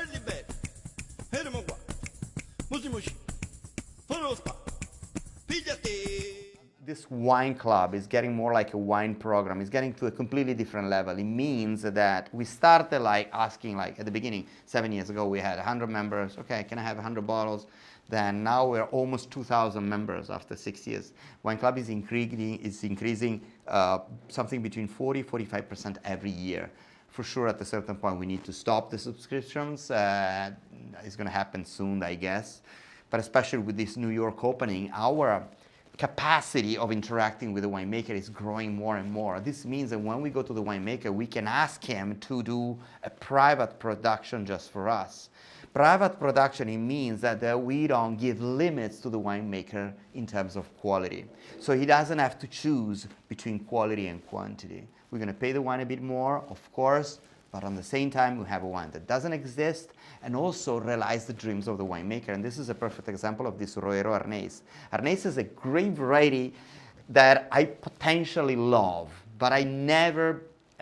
belli belli, fermo qua, musi musi, lo spa, pigliati. This wine club is getting more like a wine program. It's getting to a completely different level. It means that we started like asking, like at the beginning, 7 years ago, we had 100 members. Okay, can I have 100 bottles? Then now we're almost 2,000 members after 6 years. Wine club is increasing something between 40-45% every year. For sure, at a certain point, we need to stop the subscriptions. It's going to happen soon, I guess. But especially with this New York opening, our capacity of interacting with the winemaker is growing more and more. This means that when we go to the winemaker, we can ask him to do a private production just for us. Private production, it means that we don't give limits to the winemaker in terms of quality. So he doesn't have to choose between quality and quantity. We're going to pay the wine a bit more, of course, but on the same time, we have a wine that doesn't exist and also realize the dreams of the winemaker. And this is a perfect example of this Roero Arnese. Arnese is a great variety that I potentially love, but I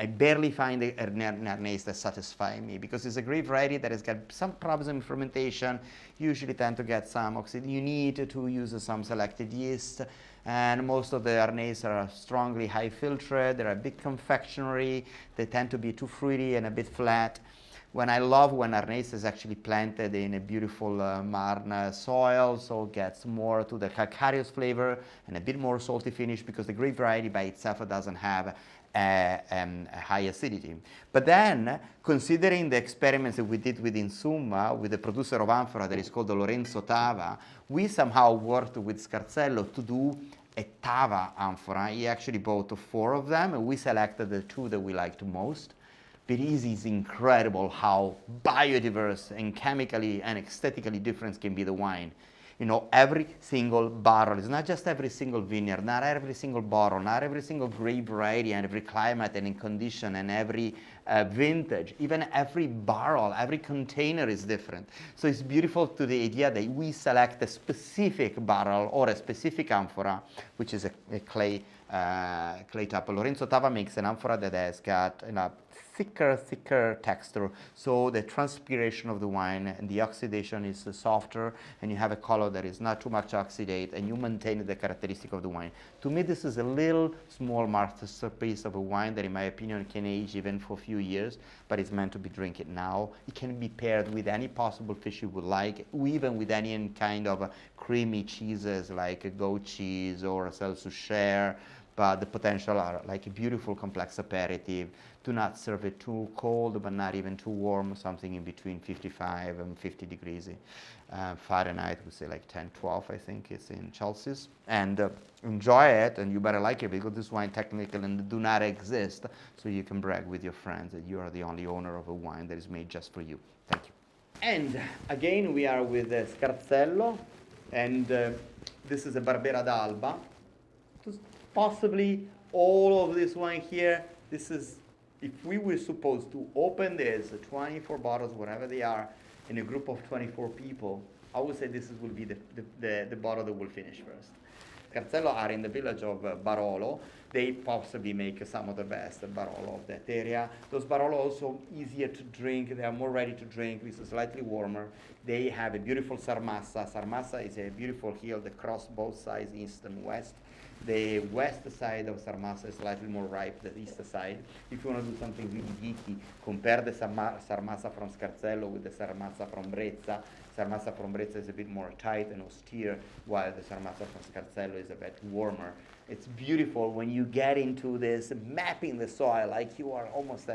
barely find an Arnese that satisfies me, because it's a great variety that has got some problems in fermentation, usually tend to get some oxidation. You need to use some selected yeast, and most of the Arnese are strongly high filtered. They're a bit confectionery. They tend to be too fruity and a bit flat. When Arnese is actually planted in a beautiful Marne soil, so it gets more to the calcareous flavor and a bit more salty finish, because the grape variety by itself doesn't have a high acidity. But then, considering the experiments that we did with Insumma, with the producer of amphora that is called Lorenzo Tava, we somehow worked with Scarzello to do a Tava amphora. He actually bought 4 of them, and we selected the 2 that we liked most. But it is incredible how biodiverse and chemically and aesthetically different can be the wine. You know, every single barrel, it's not just every single vineyard, not every single bottle, not every single grape variety and every climate and in condition and every vintage, even every barrel, every container is different. So it's beautiful to the idea that we select a specific barrel or a specific amphora, which is a clay type. Lorenzo Tava makes an amphora that has got a thicker texture, so the transpiration of the wine and the oxidation is softer, and you have a color that is not too much oxidate, and you maintain the characteristic of the wine. To me, this is a little small masterpiece of a wine that, in my opinion, can age even for a few years, but it's meant to be drinking now. It can be paired with any possible fish you would like, even with any kind of creamy cheeses like a goat cheese or a Seltzer, but the potential are like a beautiful complex aperitif. Do not serve it too cold, but not even too warm, something in between 55 and 50 degrees Fahrenheit, we say like 10, 12, I think it's in Celsius. And enjoy it, and you better like it, because this wine technically do not exist, so you can brag with your friends that you are the only owner of a wine that is made just for you. Thank you. And again, we are with Scarzello, and this is a Barbera d'Alba. Possibly all of this wine here, this is, if we were supposed to open this, 24 bottles, whatever they are, in a group of 24 people, I would say this will be the bottle that will finish first. Scarzello are in the village of Barolo. They possibly make some of the best Barolo of that area. Those Barolo are also easier to drink. They are more ready to drink. This is slightly warmer. They have a beautiful Sarmassa. Sarmassa is a beautiful hill that crosses both sides, east and west. The west side of Sarmassa is slightly more ripe than the east side. If you want to do something really geeky, compare the Sarmassa from Scarzello with the Sarmassa from Brezza. Sarmassa from Brezza is a bit more tight and austere, while the Sarmassa from Scarzello is a bit warmer. It's beautiful when you get into this mapping the soil, like you are almost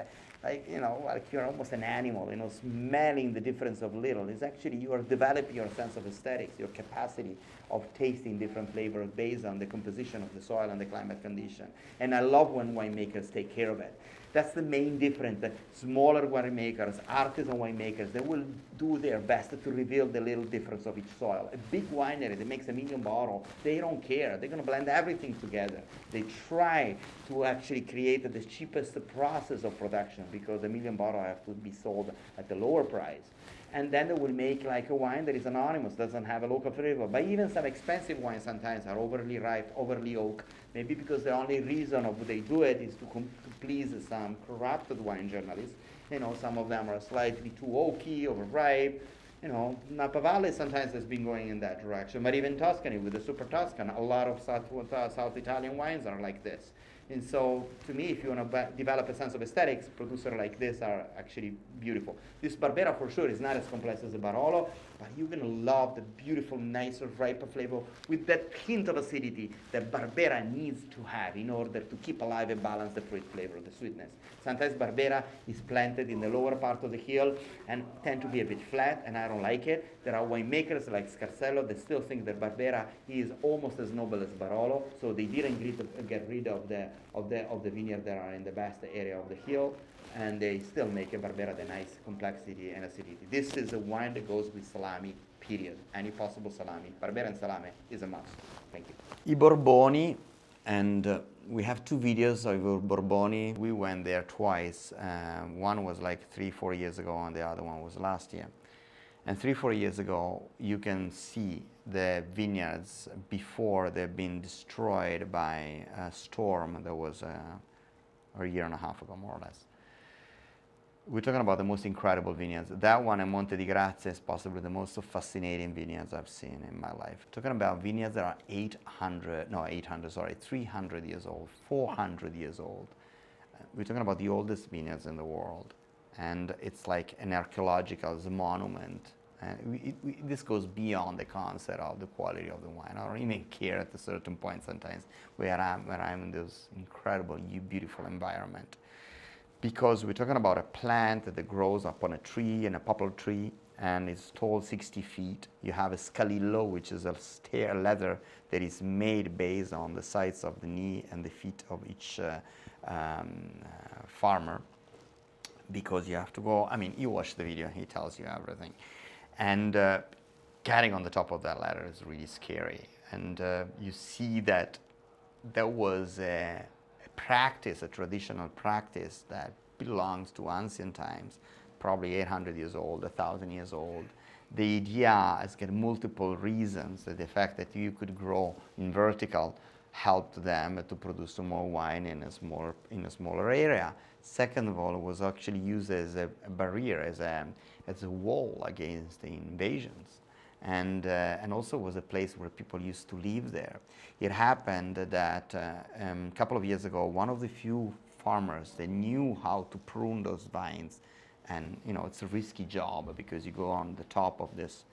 like you're almost an animal, smelling the difference of little. It's actually, you are developing your sense of aesthetics, your capacity of tasting different flavors based on the composition of the soil and the climate condition. And I love when winemakers take care of it. That's the main difference. The smaller winemakers, artisan winemakers, they will do their best to reveal the little difference of each soil. A big winery that makes 1 million bottles, they don't care. They're going to blend everything together. They try to actually create the cheapest process of production, because 1 million bottles have to be sold at a lower price. And then they will make like a wine that is anonymous, doesn't have a local flavor. But even some expensive wines sometimes are overly ripe, overly oak. maybe because the only reason of they do it is to please some corrupted wine journalists. You know, some of them are slightly too oaky, overripe. You know, Napa Valley sometimes has been going in that direction, but even Tuscany with the Super Tuscan, a lot of South Italian wines are like this. And so, to me, if you want to develop a sense of aesthetics, producers like this are actually beautiful. This Barbera, for sure, is not as complex as the Barolo, but you're going to love the beautiful, nicer, riper flavor with that hint of acidity that Barbera needs to have in order to keep alive and balance the fruit flavor, the sweetness. Sometimes Barbera is planted in the lower part of the hill and tend to be a bit flat, and I don't like it. There are winemakers like Scarzello that still think that Barbera is almost as noble as Barolo, so they didn't get rid of the vineyard that are in the best area of the hill, and they still make a Barbera the nice complexity and acidity. This is a wine that goes with salami, period. Any possible salami. Barbera and salami is a must. Thank you. I Borboni, and we have two videos of Borboni. We went there twice. One was like 3-4 years ago, and the other one was last year. And 3-4 years ago, you can see the vineyards before they've been destroyed by a storm that was a year and a half ago, more or less. We're talking about the most incredible vineyards. That one in Monte di Grazia is possibly the most fascinating vineyards I've seen in my life. Talking about vineyards that are 300 years old, 400 years old. We're talking about the oldest vineyards in the world. And it's like an archaeological monument. This goes beyond the concept of the quality of the wine. I don't even care at a certain point sometimes where I'm in this incredible, beautiful environment. Because we're talking about a plant that grows up on a tree, and a poplar tree, and it's tall 60 feet. You have a Scalillo, which is a stair ladder that is made based on the size of the knee and the feet of each farmer. Because you have to go, I mean, you watch the video, he tells you everything. And getting on the top of that ladder is really scary. And you see that there was a practice, a traditional practice that belongs to ancient times, probably 800 years old, 1,000 years old. The idea has got multiple reasons. The fact that you could grow in vertical helped them to produce more wine in a smaller area. Second of all, it was actually used as a barrier, as a wall against the invasions. And also was a place where people used to live there. It happened that a couple of years ago, one of the few farmers that knew how to prune those vines, and you know it's a risky job because you go on the top of this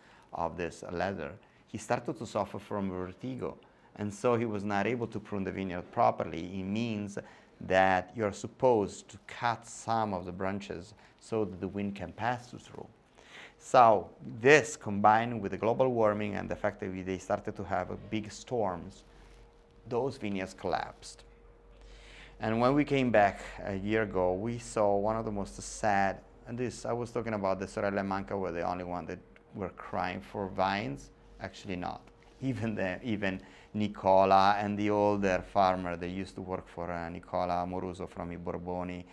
ladder. He started to suffer from vertigo, and so he was not able to prune the vineyard properly. It means that you're supposed to cut some of the branches so that the wind can pass through. So this, combined with the global warming and the fact that they started to have big storms, those vineyards collapsed. And when we came back a year ago, we saw one of the most sad, and this, I was talking about the Sorelle Manca were the only one that were crying for vines. Actually not. Even Nicola and the older farmer that used to work for Nicola Amoruso from I Borboni,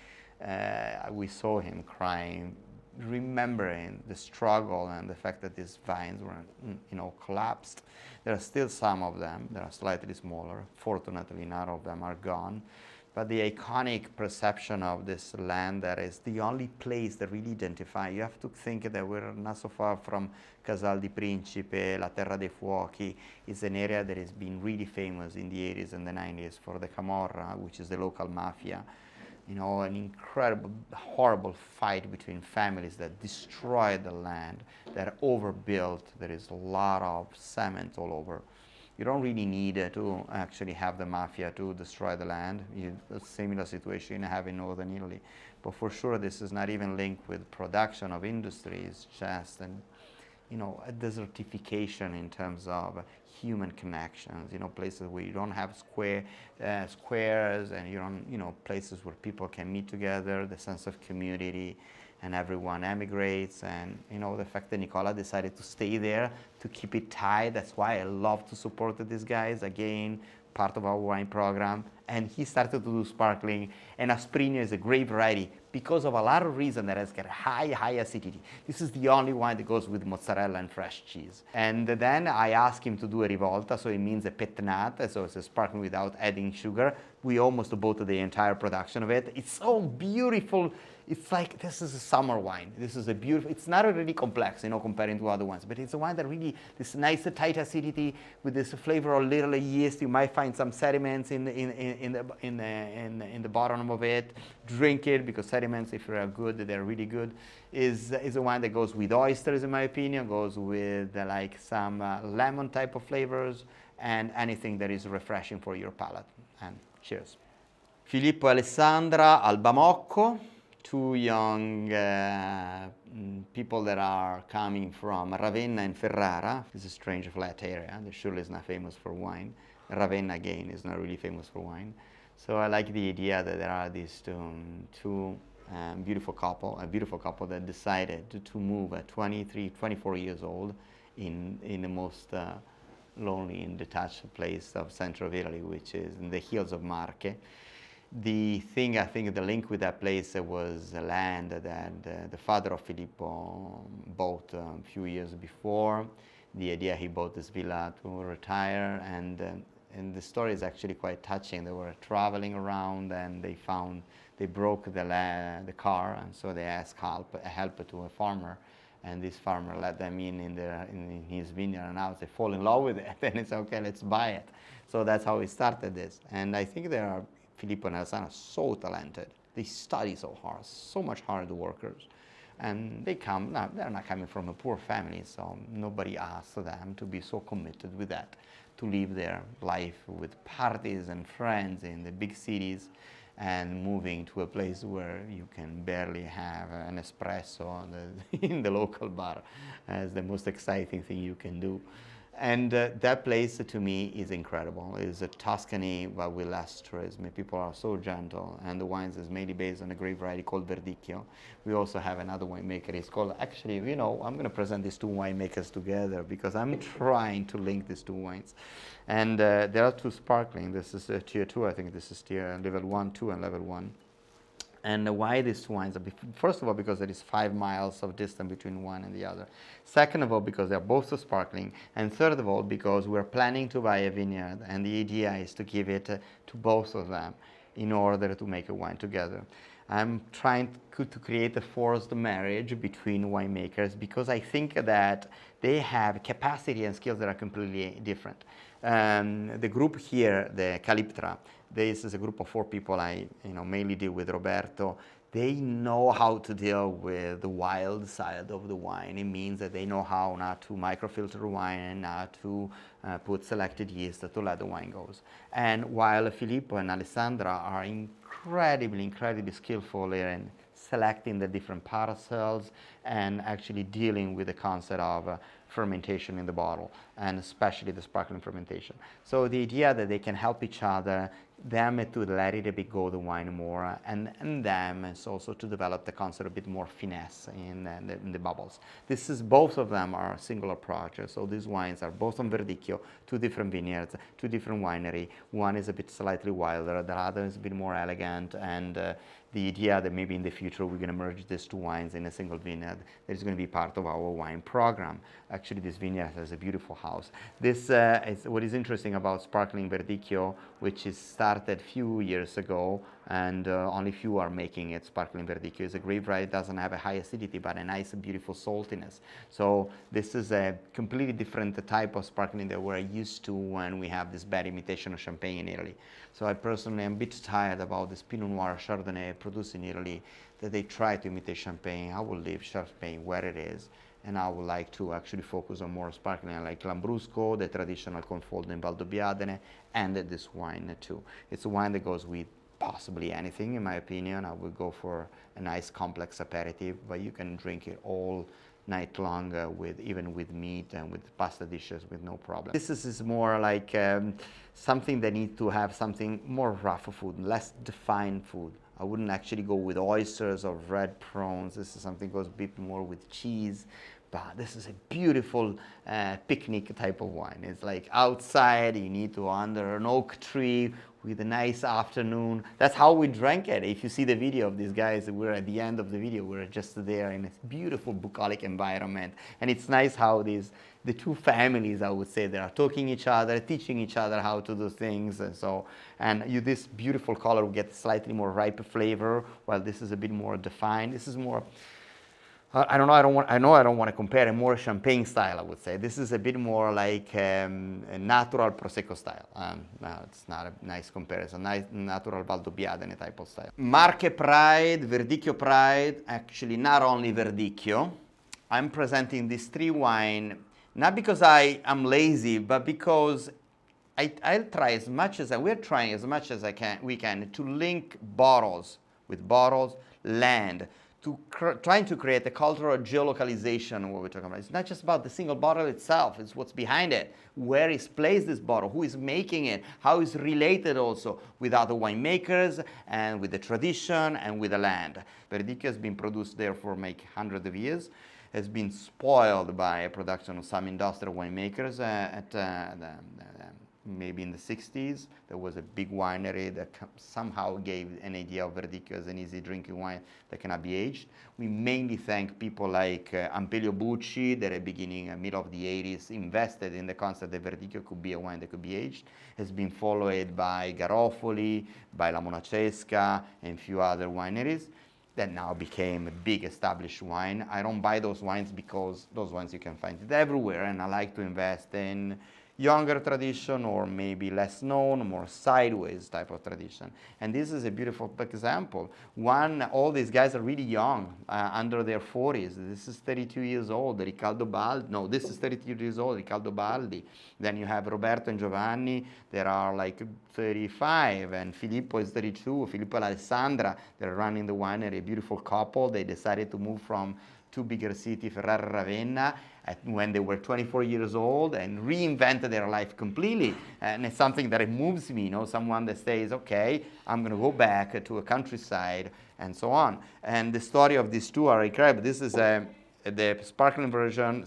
we saw him crying, remembering the struggle and the fact that these vines were, collapsed. There are still some of them. They are slightly smaller. Fortunately, none of them are gone. But the iconic perception of this land that is the only place that really identifies. You have to think that we're not so far from Casal di Principe, La Terra dei Fuochi. It's an area that has been really famous in the 80s and the 90s for the Camorra, which is the local mafia. An incredible, horrible fight between families that destroyed the land, that are overbuilt. There is a lot of cement all over. You don't really need to actually have the mafia to destroy the land. A similar situation you have in northern Italy. But for sure, this is not even linked with production of industry. It's just a desertification in terms of human connections. Places where you don't have squares, and you don't, places where people can meet together, the sense of community, and everyone emigrates. And the fact that Nicola decided to stay there to keep it tight. That's why I love to support these guys. Again, part of our wine program, and he started to do sparkling. And Asprigno is a great variety because of a lot of reasons that has got high acidity. This is the only wine that goes with mozzarella and fresh cheese. And then I asked him to do a rivolta, so it means a petnat, so it's a sparkling without adding sugar. We almost bought the entire production of it. It's so beautiful. It's like, this is a summer wine. This is a beautiful, it's not really complex, comparing to other ones, but it's a wine that really, this nice tight acidity with this flavor of little yeast. You might find some sediments in the bottom of it. Drink it, because sediments, if they're good, they're really good. Is a wine that goes with oysters, in my opinion, goes with like some lemon type of flavors, and anything that is refreshing for your palate. And cheers. Filippo e Alessandra Albamocco. Two young people that are coming from Ravenna and Ferrara. It's a strange flat area. The surely is not famous for wine. Ravenna, again, is not really famous for wine. So I like the idea that there are these two beautiful couple that decided to move at 23, 24 years old in the most lonely and detached place of central Italy, which is in the hills of Marche. The thing, I think, the link with that place was the land that the father of Filippo bought a few years before. The idea, he bought this villa to retire, and the story is actually quite touching. They were traveling around and they broke the car, and so they asked help to a farmer, and this farmer let them in his vineyard, and now they fall in love with it, and it's okay, let's buy it. So that's how we started this, and I think Filippo and Alessandra are so talented. They study so hard, so much hard workers. And they're not coming from a poor family, so nobody asked them to be so committed with that, to live their life with parties and friends in the big cities and moving to a place where you can barely have an espresso in the local bar as the most exciting thing you can do. And that place, to me, is incredible. It's a Tuscany, but with less tourism. People are so gentle, and the wines is mainly based on a grape variety called Verdicchio. We also have another winemaker. It's called, actually, I'm going to present these two winemakers together because I'm trying to link these two wines. And there are two sparkling. This is tier 2, I think this is tier level 1, 2, and level 1. And why these two wines? First of all, because there is 5 miles of distance between one and the other. Second of all, because they're both so sparkling. And third of all, because we're planning to buy a vineyard, and the idea is to give it to both of them in order to make a wine together. I'm trying to create a forced marriage between winemakers because I think that they have capacity and skills that are completely different. The group here, the Liptra, this is a group of 4 people. I mainly deal with Roberto. They know how to deal with the wild side of the wine. It means that they know how not to microfilter wine and not to put selected yeast to let the wine goes. And while Filippo and Alessandra are incredibly skillful in selecting the different parcels and actually dealing with the concept of fermentation in the bottle, and especially the sparkling fermentation. So the idea that they can help each other, them to let it a bit go the wine more, and them is also to develop the concept a bit more finesse in the bubbles. Both of them are singular projects, so these wines are both on Verdicchio, 2 different vineyards, 2 different winery. One is a bit slightly wilder, the other is a bit more elegant, and the idea that maybe in the future we're going to merge these 2 wines in a single vineyard that is going to be part of our wine program. Actually, this vineyard has a beautiful house. This is what is interesting about sparkling Verdicchio, which is started few years ago, and only few are making it. Sparkling Verdicchio is a grape variety, doesn't have a high acidity, but a nice, beautiful saltiness. So this is a completely different type of sparkling that we're used to when we have this bad imitation of champagne in Italy. So I personally am a bit tired about this Pinot Noir Chardonnay produced in Italy, that they try to imitate champagne. I will leave champagne where it is, and I would like to actually focus on more sparkling. I like Lambrusco, the traditional Confoldo in Valdobbiadene, and this wine too. It's a wine that goes with possibly anything, in my opinion. I would go for a nice complex aperitif, but you can drink it all night long even with meat and with pasta dishes with no problem. This is more like something that needs to have something more rough food, less defined food. I wouldn't actually go with oysters or red prawns. This is something that goes a bit more with cheese, But this is a beautiful picnic type of wine. It's like outside, you need to under an oak tree with a nice afternoon. That's how we drank it. If you see the video of these guys, we're at the end of the video, we're just there in this beautiful bucolic environment. And it's nice how the two families, I would say, they are talking each other, teaching each other how to do things. And this beautiful color will get slightly more ripe flavor, while this is a bit more defined. This is more, I don't know, I don't want to compare it, more champagne style, I would say. This is a bit more like a natural Prosecco style. No, it's not a nice comparison, nice natural Valdobbiadene type of style. Marche Pride, Verdicchio Pride, actually not only Verdicchio. I'm presenting these three wine, not because I am lazy, but because I'll try as much as we're trying as much as we can to link bottles with bottles, land, trying to create a cultural geolocalization of what we're talking about. It's not just about the single bottle itself, it's what's behind it, where is placed this bottle, who is making it, how it's related also with other winemakers and with the tradition and with the land. Verdicchio has been produced there for hundreds of years, has been spoiled by a production of some industrial winemakers maybe in the 60s. There was a big winery that somehow gave an idea of Verdicchio as an easy drinking wine that cannot be aged. We mainly thank people like Ampelio Bucci that at the beginning, middle of the 80s, invested in the concept that Verdicchio could be a wine that could be aged. Has been followed by Garofoli, by La Monacesca, and a few other wineries that now became a big established wine. I don't buy those wines because those wines you can find it everywhere, and I like to invest in younger tradition or maybe less known, more sideways type of tradition. And this is a beautiful example. All these guys are really young, under their 40s. This is 32 years old, Riccardo Baldi. No, this is 32 years old, Riccardo Baldi. Then you have Roberto and Giovanni, that are like 35, and Filippo is 32, Filippo and Alessandra, they're running the winery, a beautiful couple. They decided to move from two bigger cities, Ferrara and Ravenna, when they were 24 years old, and reinvented their life completely. And it's something that it moves me, someone that says, okay, I'm going to go back to a countryside, and so on. And the story of these two are incredible. This is the sparkling version,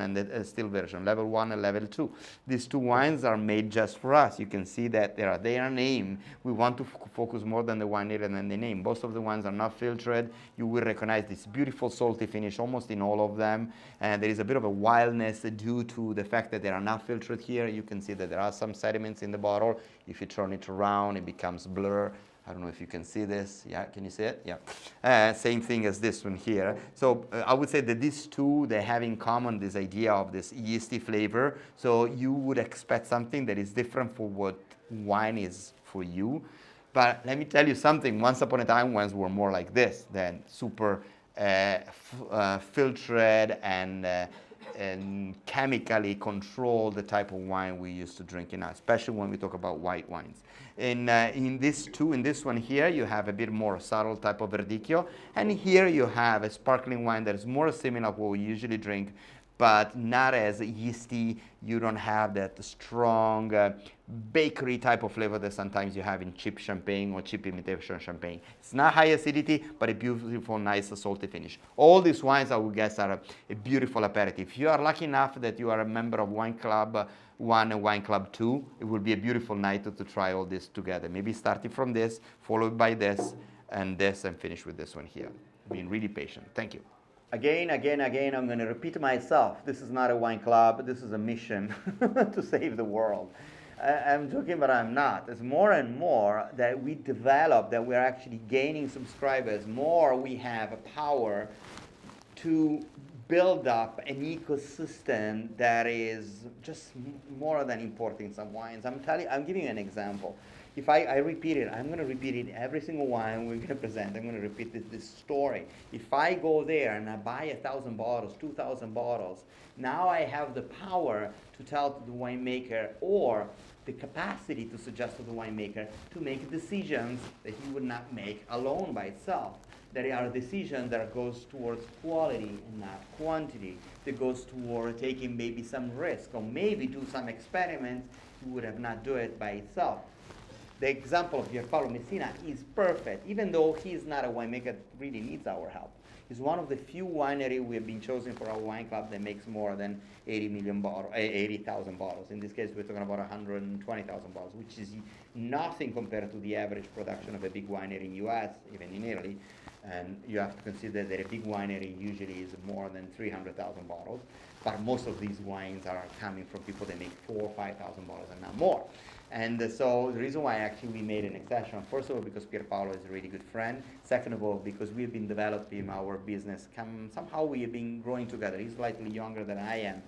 and the still version, level 1 and level 2. These two wines are made just for us. You can see that they are their name. We want to focus more than the winery than the name. Most of the wines are not filtered. You will recognize this beautiful salty finish almost in all of them. And there is a bit of a wildness due to the fact that they are not filtered here. You can see that there are some sediments in the bottle. If you turn it around, it becomes blur. I don't know if you can see this. Yeah, can you see it? Yeah. Same thing as this one here. So I would say that these two, they have in common this idea of this yeasty flavor. So you would expect something that is different for what wine is for you. But let me tell you something. Once upon a time, wines were more like this, than super filtered and chemically controlled the type of wine we used to drink now, especially when we talk about white wines. In this one here, you have a bit more subtle type of Verdicchio, and here you have a sparkling wine that is more similar to what we usually drink, but not as yeasty. You don't have that strong bakery type of flavor that sometimes you have in cheap champagne or cheap imitation champagne. It's not high acidity, but a beautiful, nice, salty finish. All these wines, I would guess, are a beautiful aperitif. If you are lucky enough that you are a member of Wine Club 1 and Wine Club 2, it will be a beautiful night to try all this together. Maybe starting from this, followed by this, and finish with this one here. Being really patient. Thank you. Again, I'm going to repeat myself. This is not a wine club. This is a mission to save the world. I'm joking, but I'm not. It's more and more that we develop, that we're actually gaining subscribers. More we have a power to build up an ecosystem that is just more than importing some wines. I'm giving you an example. If I repeat it, I'm going to repeat it every single wine we're going to present. I'm going to repeat this story. If I go there and I buy 1,000 bottles, 2,000 bottles, now I have the power to tell to the winemaker, or the capacity to suggest to the winemaker to make decisions that he would not make alone by itself. There are decisions that goes towards quality and not quantity, that goes toward taking maybe some risk, or maybe do some experiments he would have not do it by itself. the example of Pierpaolo Messina is perfect, even though he's not a winemaker that really needs our help. He's one of the few wineries we have been chosen for our wine club that makes more than 80,000 bottles. In this case, we're talking about 120,000 bottles, which is nothing compared to the average production of a big winery in US, even in Italy. And you have to consider that a big winery usually is more than 300,000 bottles. But most of these wines are coming from people that make 4,000 or 5,000 bottles and not more. And so the reason why actually we made an exception, first of all, because Pierpaolo is a really good friend. Second of all, because we've been developing our business. Somehow we have been growing together. He's slightly younger than I am,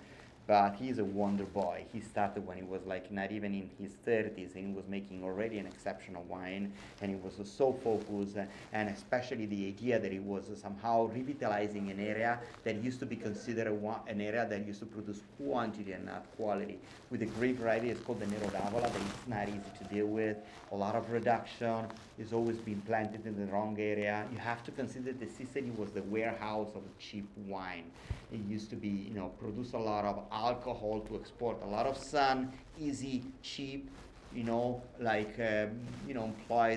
but he's a wonder boy. He started when he was like not even in his 30s, and he was making already an exceptional wine, and he was so focused, and especially the idea that he was somehow revitalizing an area that used to be considered an area that used to produce quantity and not quality. With a great variety, it's called the Nero d'Avola, that it's not easy to deal with, a lot of reduction, it's always been planted in the wrong area. You have to consider that Sicily was the warehouse of cheap wine. It used to be, produce a lot of alcohol to export, a lot of sun, easy, cheap, employees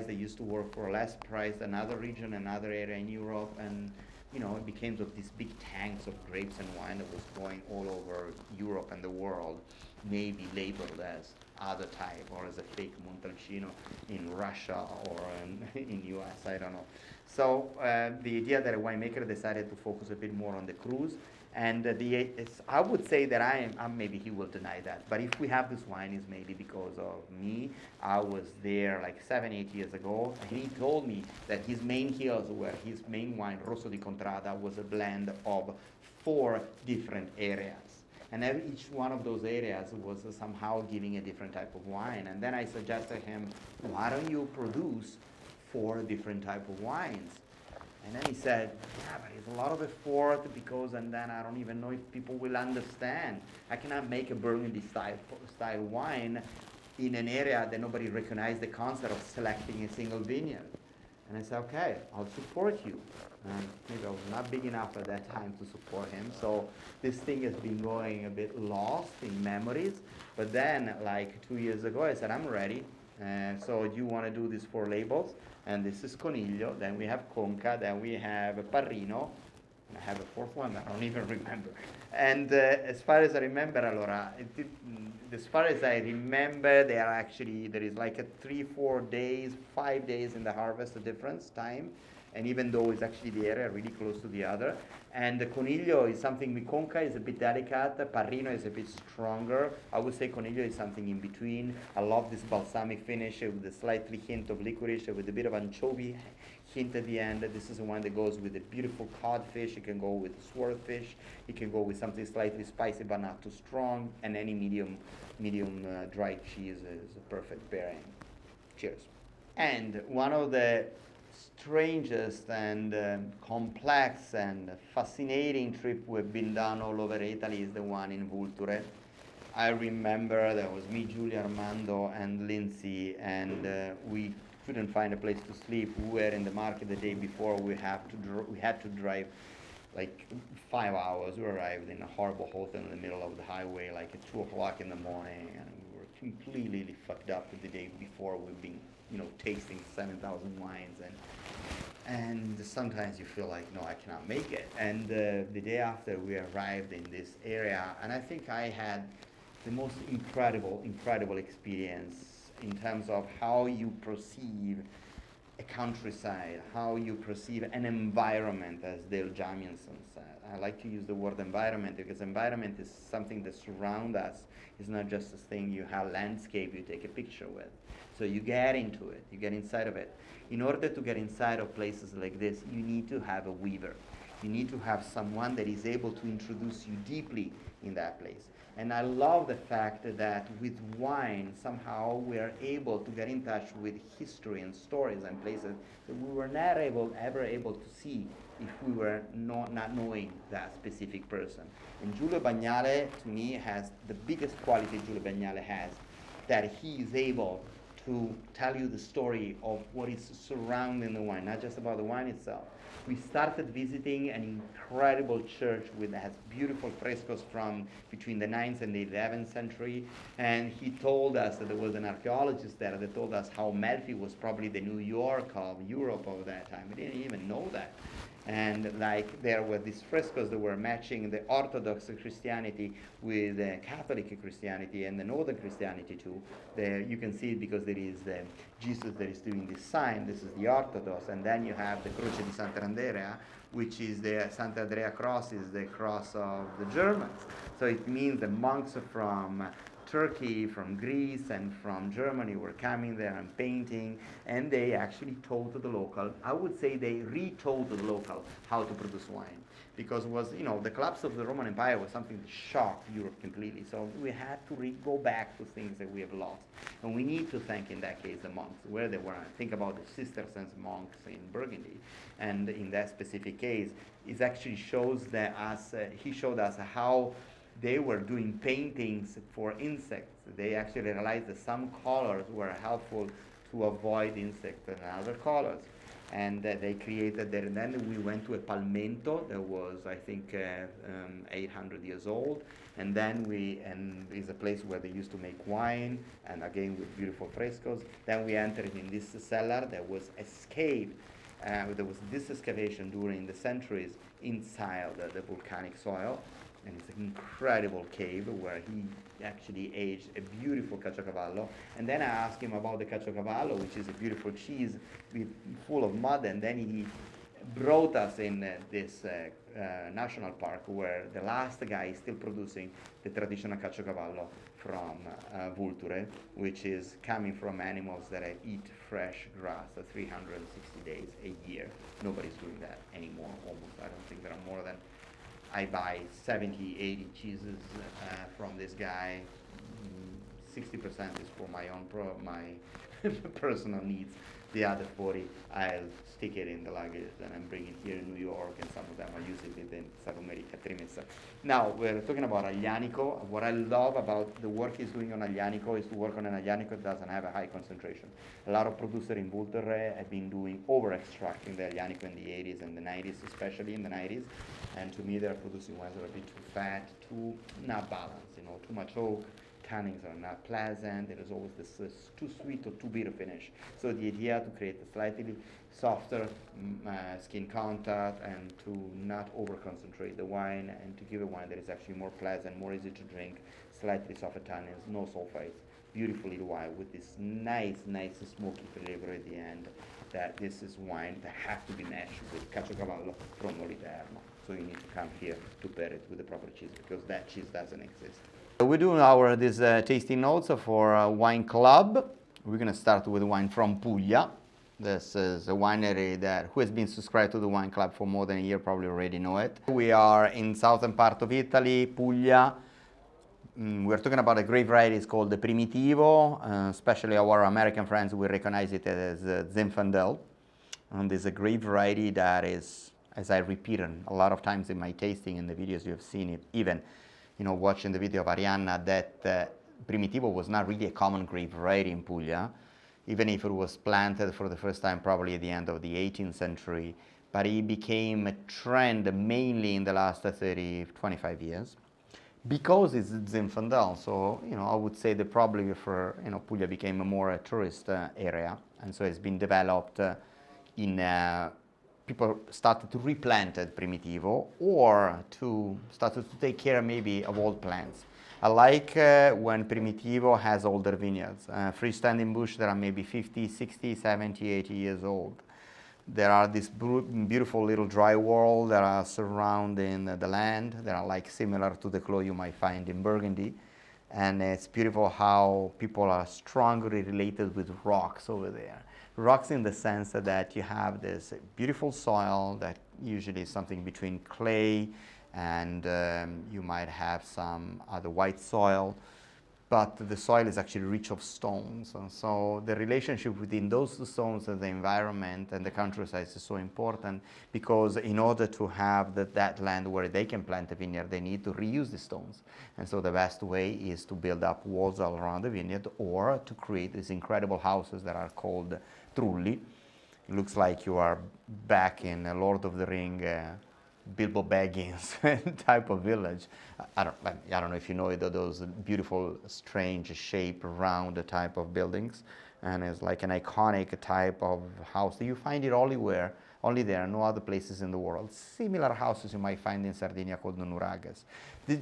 that used to work for less price than another region, another area in Europe, and, it became of these big tanks of grapes and wine that was going all over Europe and the world, maybe labeled as other type or as a fake Montalcino in Russia or in US, I don't know. So the idea that a winemaker decided to focus a bit more on the cruise, and I would say that maybe he will deny that, but if we have this wine, it's maybe because of me. I was there like 7-8 years ago, and he told me that his main hills were his main wine, Rosso di Contrada, was a blend of 4 different areas. And each one of those areas was somehow giving a different type of wine. And then I suggested him, why don't you produce 4 different type of wines? And then he said, yeah, but it's a lot of effort because, and then I don't even know if people will understand. I cannot make a Burgundy style wine in an area that nobody recognized the concept of selecting a single vineyard. And I said, okay, I'll support you. And maybe I was not big enough at that time to support him. So this thing has been going a bit lost in memories. But then, like 2 years ago, I said, I'm ready. So do you want to do these 4 labels? And this is Coniglio, then we have Conca, then we have Parrino, and I have a 4th one I don't even remember. And as far as I remember, there is like a 3-4 days, 5 days in the harvest difference time. And even though it's actually the area really close to the other. And the Coniglio is something with Conca is a bit delicate, Parrino is a bit stronger. I would say Coniglio is something in between. I love this balsamic finish with a slightly hint of licorice, with a bit of anchovy hint at the end. This is the one that goes with a beautiful codfish. It can go with swordfish. It can go with something slightly spicy but not too strong. And any medium dry cheese is a perfect pairing. Cheers. And one of the strangest and complex and fascinating trip we've been done all over Italy is the one in Vulture. I remember there was me, Giulia, Armando, and Lindsay, and we couldn't find a place to sleep. We were in the market the day before. We had to drive like 5 hours. We arrived in a horrible hotel in the middle of the highway, like at 2 o'clock in the morning, and we were completely fucked up the day before. We've been tasting 7,000 wines, and sometimes you feel like, no, I cannot make it. And the day after, we arrived in this area, and I think I had the most incredible experience in terms of how you perceive a countryside, how you perceive an environment, as Dale Jamieson said. I like to use the word environment because environment is something that surrounds us. It's not just a thing you have landscape you take a picture with. So you get into it, you get inside of it. In order to get inside of places like this, you need to have a weaver. You need to have someone that is able to introduce you deeply in that place. And I love the fact that with wine, somehow we are able to get in touch with history and stories and places that we were not ever able to see if we were not knowing that specific person. And Giulio Bagnale, to me, has the biggest quality Giulio Bagnale has, that he is able to tell you the story of what is surrounding the wine, not just about the wine itself. We started visiting an incredible church that has beautiful frescoes from between the 9th and the 11th century, and he told us that there was an archaeologist there that told us how Melfi was probably the New York of Europe of that time. We didn't even know that. And like there were these frescoes that were matching the Orthodox Christianity with the Catholic Christianity and the Northern Christianity too. There you can see it because there is Jesus that is doing this sign. This is the Orthodox, and then you have the Croce di Sant'Andrea, which is the Sant'Andrea cross, is the cross of the Germans. So it means the monks from Turkey, from Greece, and from Germany were coming there and painting, and they actually taught the local. I would say they retaught the local how to produce wine, because it was, the collapse of the Roman Empire was something that shocked Europe completely. So we had to go back to things that we have lost, and we need to thank in that case the monks where they were. Think about the Cistercian monks in Burgundy, and in that specific case, it actually shows that he showed us how they were doing paintings for insects. They actually realized that some colors were helpful to avoid insects and other colors. And they created that. And then we went to a palmento that was, I think, 800 years old. And then it's a place where they used to make wine, and again with beautiful frescoes. Then we entered in this cellar that was escaped. There was this excavation during the centuries inside the volcanic soil. And it's an incredible cave where he actually aged a beautiful Caciocavallo. And then I asked him about the Caciocavallo, which is a beautiful cheese full of mud. And then he brought us in this national park where the last guy is still producing the traditional Caciocavallo from Vulture, which is coming from animals that eat fresh grass 360 days a year. Nobody's doing that anymore, almost. I don't think there are more than... I buy 70, 80 cheeses from this guy. 60% is for my own my personal needs. The other 40, I'll stick it in the luggage and I'm bringing it here in New York, and some of them I use it in South America, Trimessa. Now, we're talking about Aglianico. What I love about the work he's doing on Aglianico is to work on an Aglianico that doesn't have a high concentration. A lot of producers in Vulture have been doing over-extracting the Aglianico in the 80s and the 90s, especially in the 90s. And to me, they're producing wines that are a bit too fat, too not balanced, too much oak. Tannins are not pleasant. There is always this too sweet or too bitter finish. So the idea to create a slightly softer skin contact and to not over-concentrate the wine, and to give a wine that is actually more pleasant, more easy to drink, slightly softer tannins, no sulfites, beautiful little wine with this nice smoky flavor at the end. That this is wine that has to be matched with Caciocavallo from Moliterno. So you need to come here to pair it with the proper cheese, because that cheese doesn't exist. We're doing this tasting notes for Wine Club. We're going to start with wine from Puglia. This is a winery who has been subscribed to the Wine Club for more than a year probably already know it. We are in southern part of Italy, Puglia. We're talking about a grape variety. It's called the Primitivo. Especially our American friends will recognize it as Zinfandel. And there's a grape variety that is, as I repeated a lot of times in my tasting, in the videos you have seen it, even watching the video of Arianna, that Primitivo was not really a common grape variety in Puglia, even if it was planted for the first time probably at the end of the 18th century, but it became a trend mainly in the last 30, 25 years, because it's Zinfandel. So, I would say that probably for, Puglia became more a tourist area, and so it's been developed people started to replant Primitivo, or started to take care maybe of old plants. I like when Primitivo has older vineyards. Freestanding bush that are maybe 50, 60, 70, 80 years old. There are these beautiful little dry walls that are surrounding the land, that are like similar to the clos you might find in Burgundy. And it's beautiful how people are strongly related with rocks over there. Rocks in the sense that you have this beautiful soil that usually is something between clay and you might have some other white soil. but the soil is actually rich of stones. And so the relationship within those two stones and the environment and the countryside is so important, because in order to have that land where they can plant a vineyard, they need to reuse the stones. And so the best way is to build up walls all around the vineyard, or to create these incredible houses that are called trulli. It looks like you are back in Lord of the Ring, Bilbo Baggins type of village. I don't know if you know it, those beautiful, strange shape, round type of buildings, and it's like an iconic type of house. You find it only there, no other places in the world. Similar houses you might find in Sardinia called nuragas.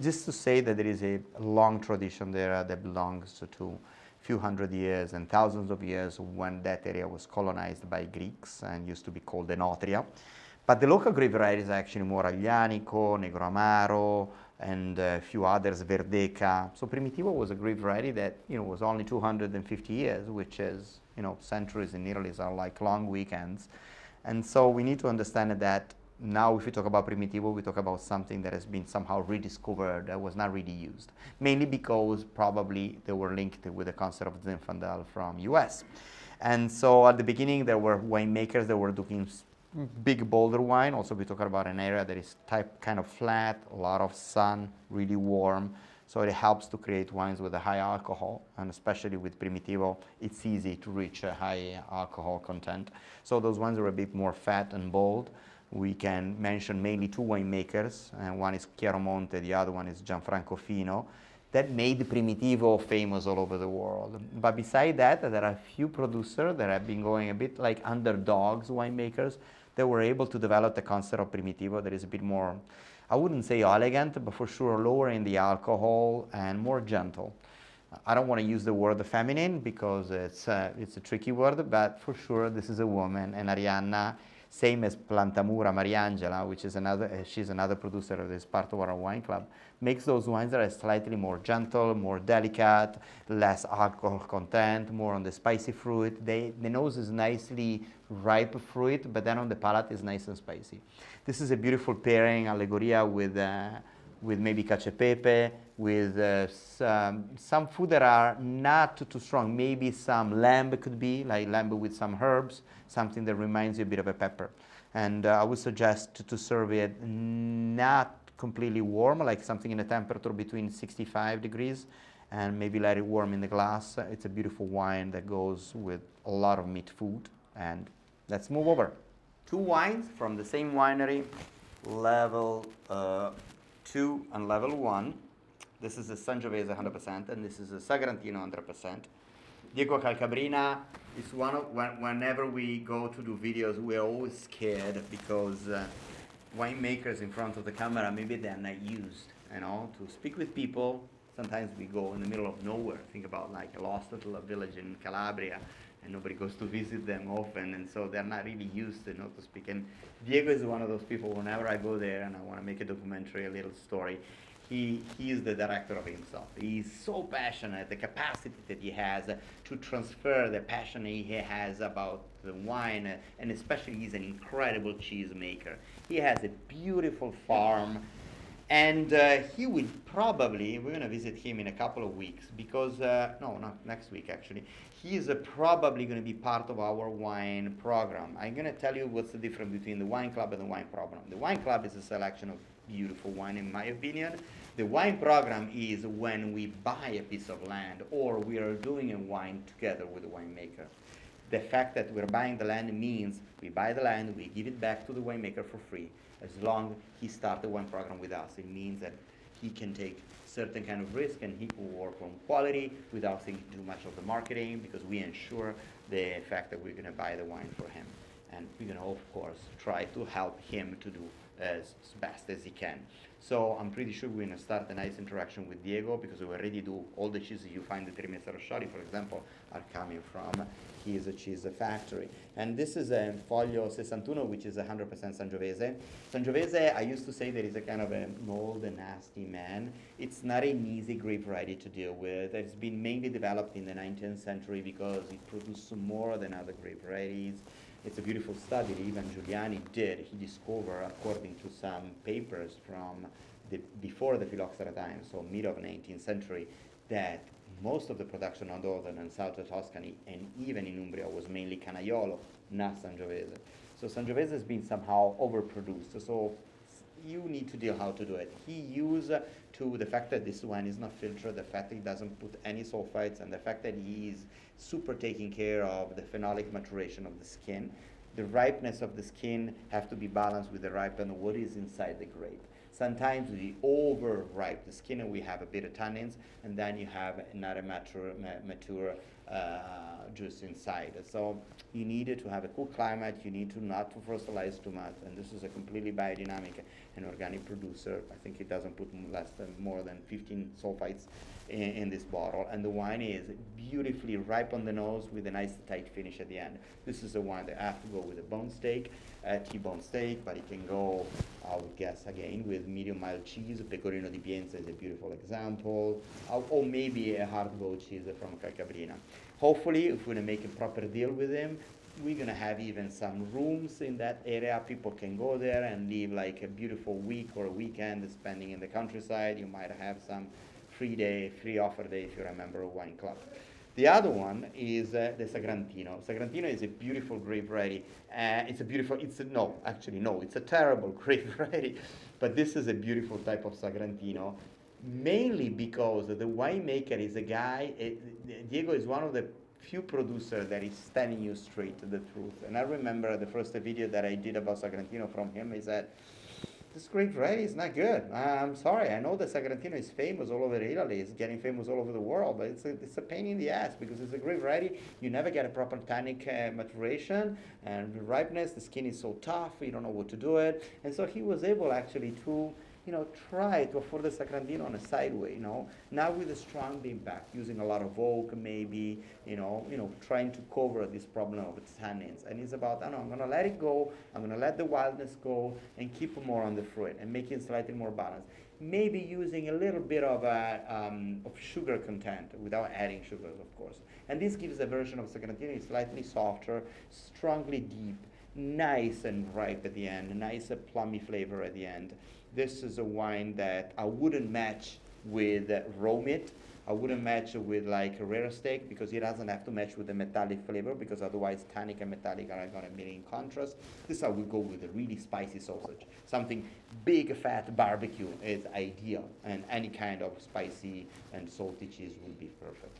Just to say that there is a long tradition there that belongs to few hundred years and thousands of years, when that area was colonized by Greeks and used to be called Enotria. But the local grape varieties are actually more Aglianico, Negro Amaro, and a few others, Verdeca. So Primitivo was a grape variety that was only 250 years, which is, centuries in Italy are like long weekends. And so we need to understand that now if we talk about Primitivo, we talk about something that has been somehow rediscovered, that was not really used. Mainly because probably they were linked with the concept of Zinfandel from US. And so at the beginning there were winemakers that were doing big bolder wine. Also we talk about an area that is kind of flat, a lot of sun, really warm. So it helps to create wines with a high alcohol, and especially with Primitivo, it's easy to reach a high alcohol content. So those wines are a bit more fat and bold. We can mention mainly two winemakers, and one is Chiaromonte, the other one is Gianfranco Fino, that made Primitivo famous all over the world. But beside that, there are a few producers that have been going a bit like underdogs, winemakers, that were able to develop the concept of Primitivo that is a bit more, I wouldn't say elegant, but for sure lower in the alcohol and more gentle. I don't want to use the word feminine because it's a tricky word, but for sure this is a woman, and Arianna, same as Plantamura, Mariangela, which is she's another producer that is part of our wine club, makes those wines that are slightly more gentle, more delicate, less alcohol content, more on the spicy fruit. The nose is nicely ripe fruit, but then on the palate is nice and spicy. This is a beautiful pairing, Allegoria, with maybe cacio e pepe, with some food that are not too strong. Maybe some lamb could be, like lamb with some herbs, something that reminds you a bit of a pepper. And I would suggest to serve it not completely warm, like something in a temperature between 65 degrees, and maybe let it warm in the glass. It's a beautiful wine that goes with a lot of meat food. And let's move over. Two wines from the same winery, level 2 and level 1. This is a Sangiovese 100%, and this is a Sagrantino 100%. Diego Calcabrina is one of, whenever we go to do videos, we're always scared because winemakers in front of the camera, maybe they're not used, to speak with people. Sometimes we go in the middle of nowhere. Think about like a lost little village in Calabria, and nobody goes to visit them often, and so they're not really used to to speak. And Diego is one of those people, whenever I go there and I want to make a documentary, a little story, he is the director of himself. He's so passionate, the capacity that he has to transfer the passion he has about the wine, and especially he's an incredible cheese maker. He has a beautiful farm, and he will probably, we're going to visit him in a couple of weeks, because, no, not next week actually, he is probably going to be part of our wine program. I'm going to tell you what's the difference between the wine club and the wine program. The wine club is a selection of beautiful wine, in my opinion. The wine program is when we buy a piece of land, or we are doing a wine together with the winemaker. The fact that we're buying the land means we buy the land, we give it back to the winemaker for free. As long as he starts the wine program with us, it means that he can take certain kind of risk, and he will work on quality without thinking too much of the marketing, because we ensure the fact that we're going to buy the wine for him. And we're going to, of course, try to help him to do as best as he can. So I'm pretty sure we're going to start a nice interaction with Diego, because we already do all the cheeses you find at Roscioli, for example, are coming from his cheese factory. And this is a Foglio 61, which is 100% Sangiovese. Sangiovese, I used to say that is a kind of an old and nasty man. It's not an easy grape variety to deal with. It's been mainly developed in the 19th century because it produced more than other grape varieties. It's a beautiful study that even Giuliani did. He discovered, according to some papers from before the phylloxera time, so mid of the 19th century, that most of the production on northern and southern Tuscany, and even in Umbria, was mainly Canaiolo, not Sangiovese. So Sangiovese has been somehow overproduced. So you need to deal how to do it. He used to the fact that this wine is not filtered, the fact that he doesn't put any sulfites, and the fact that he is super taking care of the phenolic maturation of the skin. The ripeness of the skin have to be balanced with the ripeness of what is inside the grape. Sometimes we over-ripe the skin and we have a bit of tannins, and then you have not a mature juice inside. So you need to have a cool climate, you need to not to fertilize too much, and this is a completely biodynamic and organic producer. I think it doesn't put more than 15 sulfites in this bottle, and the wine is beautifully ripe on the nose with a nice tight finish at the end. This is a wine that I have to go with a bone steak, T-bone steak, but it can go, I would guess again, with medium mild cheese. Pecorino di Pienza is a beautiful example, or maybe a hard goat cheese from Calcabrina. Hopefully, if we're gonna make a proper deal with him, we're gonna have even some rooms in that area. People can go there and live like a beautiful week or a weekend spending in the countryside. You might have some free offer day if you're a member of Wine Club. The other one is the Sagrantino. Sagrantino is a beautiful grape variety. It's a terrible grape variety, but this is a beautiful type of Sagrantino, mainly because the winemaker is a guy, Diego is one of the few producers that is telling you straight the truth. And I remember the first video that I did about Sagrantino from him is that this grape variety is not good. I'm sorry. I know that Sagrantino is famous all over Italy. It's getting famous all over the world, but it's a pain in the ass because it's a grape variety. You never get a proper tannic maturation and the ripeness. The skin is so tough. You don't know what to do it. And so he was able actually to try to afford the Sagrantino on a sideway, not with a strong impact, using a lot of oak, maybe, trying to cover this problem of tannins. And it's about, I'm going to let it go, I'm going to let the wildness go, and keep more on the fruit, and make it slightly more balanced. Maybe using a little bit of sugar content, without adding sugars, of course. And this gives a version of Sagrantino slightly softer, strongly deep, nice and ripe at the end, a nice plummy flavor at the end. This is a wine that I wouldn't match with raw meat. I wouldn't match with like a rare steak because it doesn't have to match with the metallic flavor because otherwise tannic and metallic are going to be in contrast. This I would go with a really spicy sausage. Something big, fat barbecue is ideal, and any kind of spicy and salty cheese would be perfect.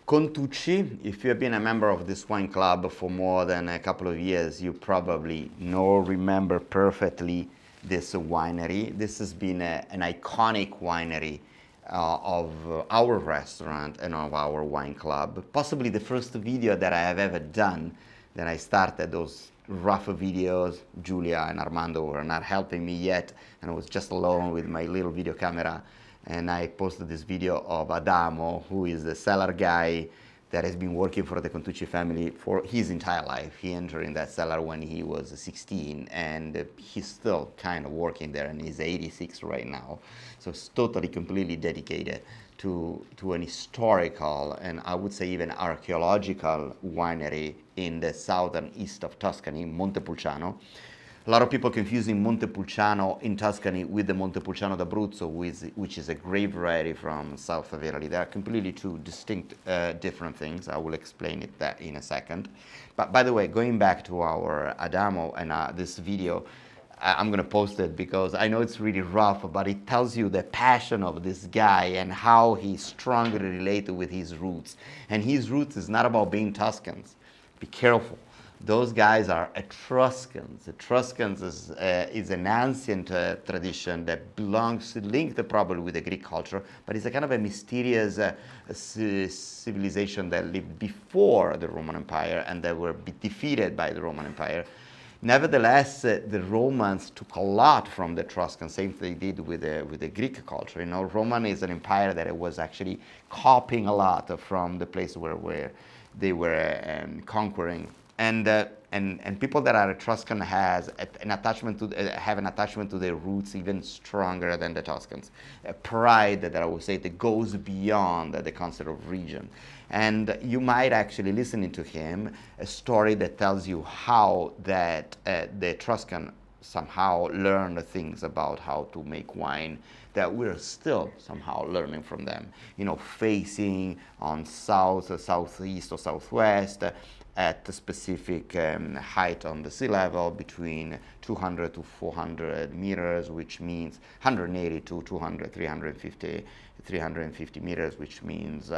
Contucci, if you have been a member of this wine club for more than a couple of years, you probably remember perfectly this winery. This has been an iconic winery of our restaurant and of our wine club. Possibly the first video that I have ever done. Then I started those rough videos. Giulia and Armando were not helping me yet, and I was just alone with my little video camera. And I posted this video of Adamo, who is the cellar guy that has been working for the Contucci family for his entire life. He entered in that cellar when he was 16, and he's still kind of working there, and he's 86 right now. So it's totally, completely dedicated to an historical, and I would say even archaeological winery in the southern east of Tuscany, Montepulciano. A lot of people confusing Montepulciano in Tuscany with the Montepulciano d'Abruzzo, which is a grape variety from south of Italy. They are completely two distinct, different things. I will explain that in a second. But by the way, going back to our Adamo and this video, I'm going to post it because I know it's really rough, but it tells you the passion of this guy and how he strongly related with his roots. And his roots is not about being Tuscans. Be careful. Those guys are Etruscans. Etruscans is an ancient tradition that belongs, linked probably with the Greek culture, but it's a kind of a mysterious civilization that lived before the Roman Empire and that were defeated by the Roman Empire. Nevertheless, the Romans took a lot from the Etruscans, same thing they did with the Greek culture. Roman is an empire that was actually copying a lot from the place where they were conquering. And people that are Etruscan have an attachment to their roots even stronger than the Tuscans. A pride that I would say that goes beyond the concept of region. And you might actually, listening to him, a story that tells you how that the Etruscan somehow learned things about how to make wine that we're still somehow learning from them. You know, facing on south or southeast or southwest at a specific height on the sea level between 200 to 400 meters, which means 180 to 200, 350 meters, which means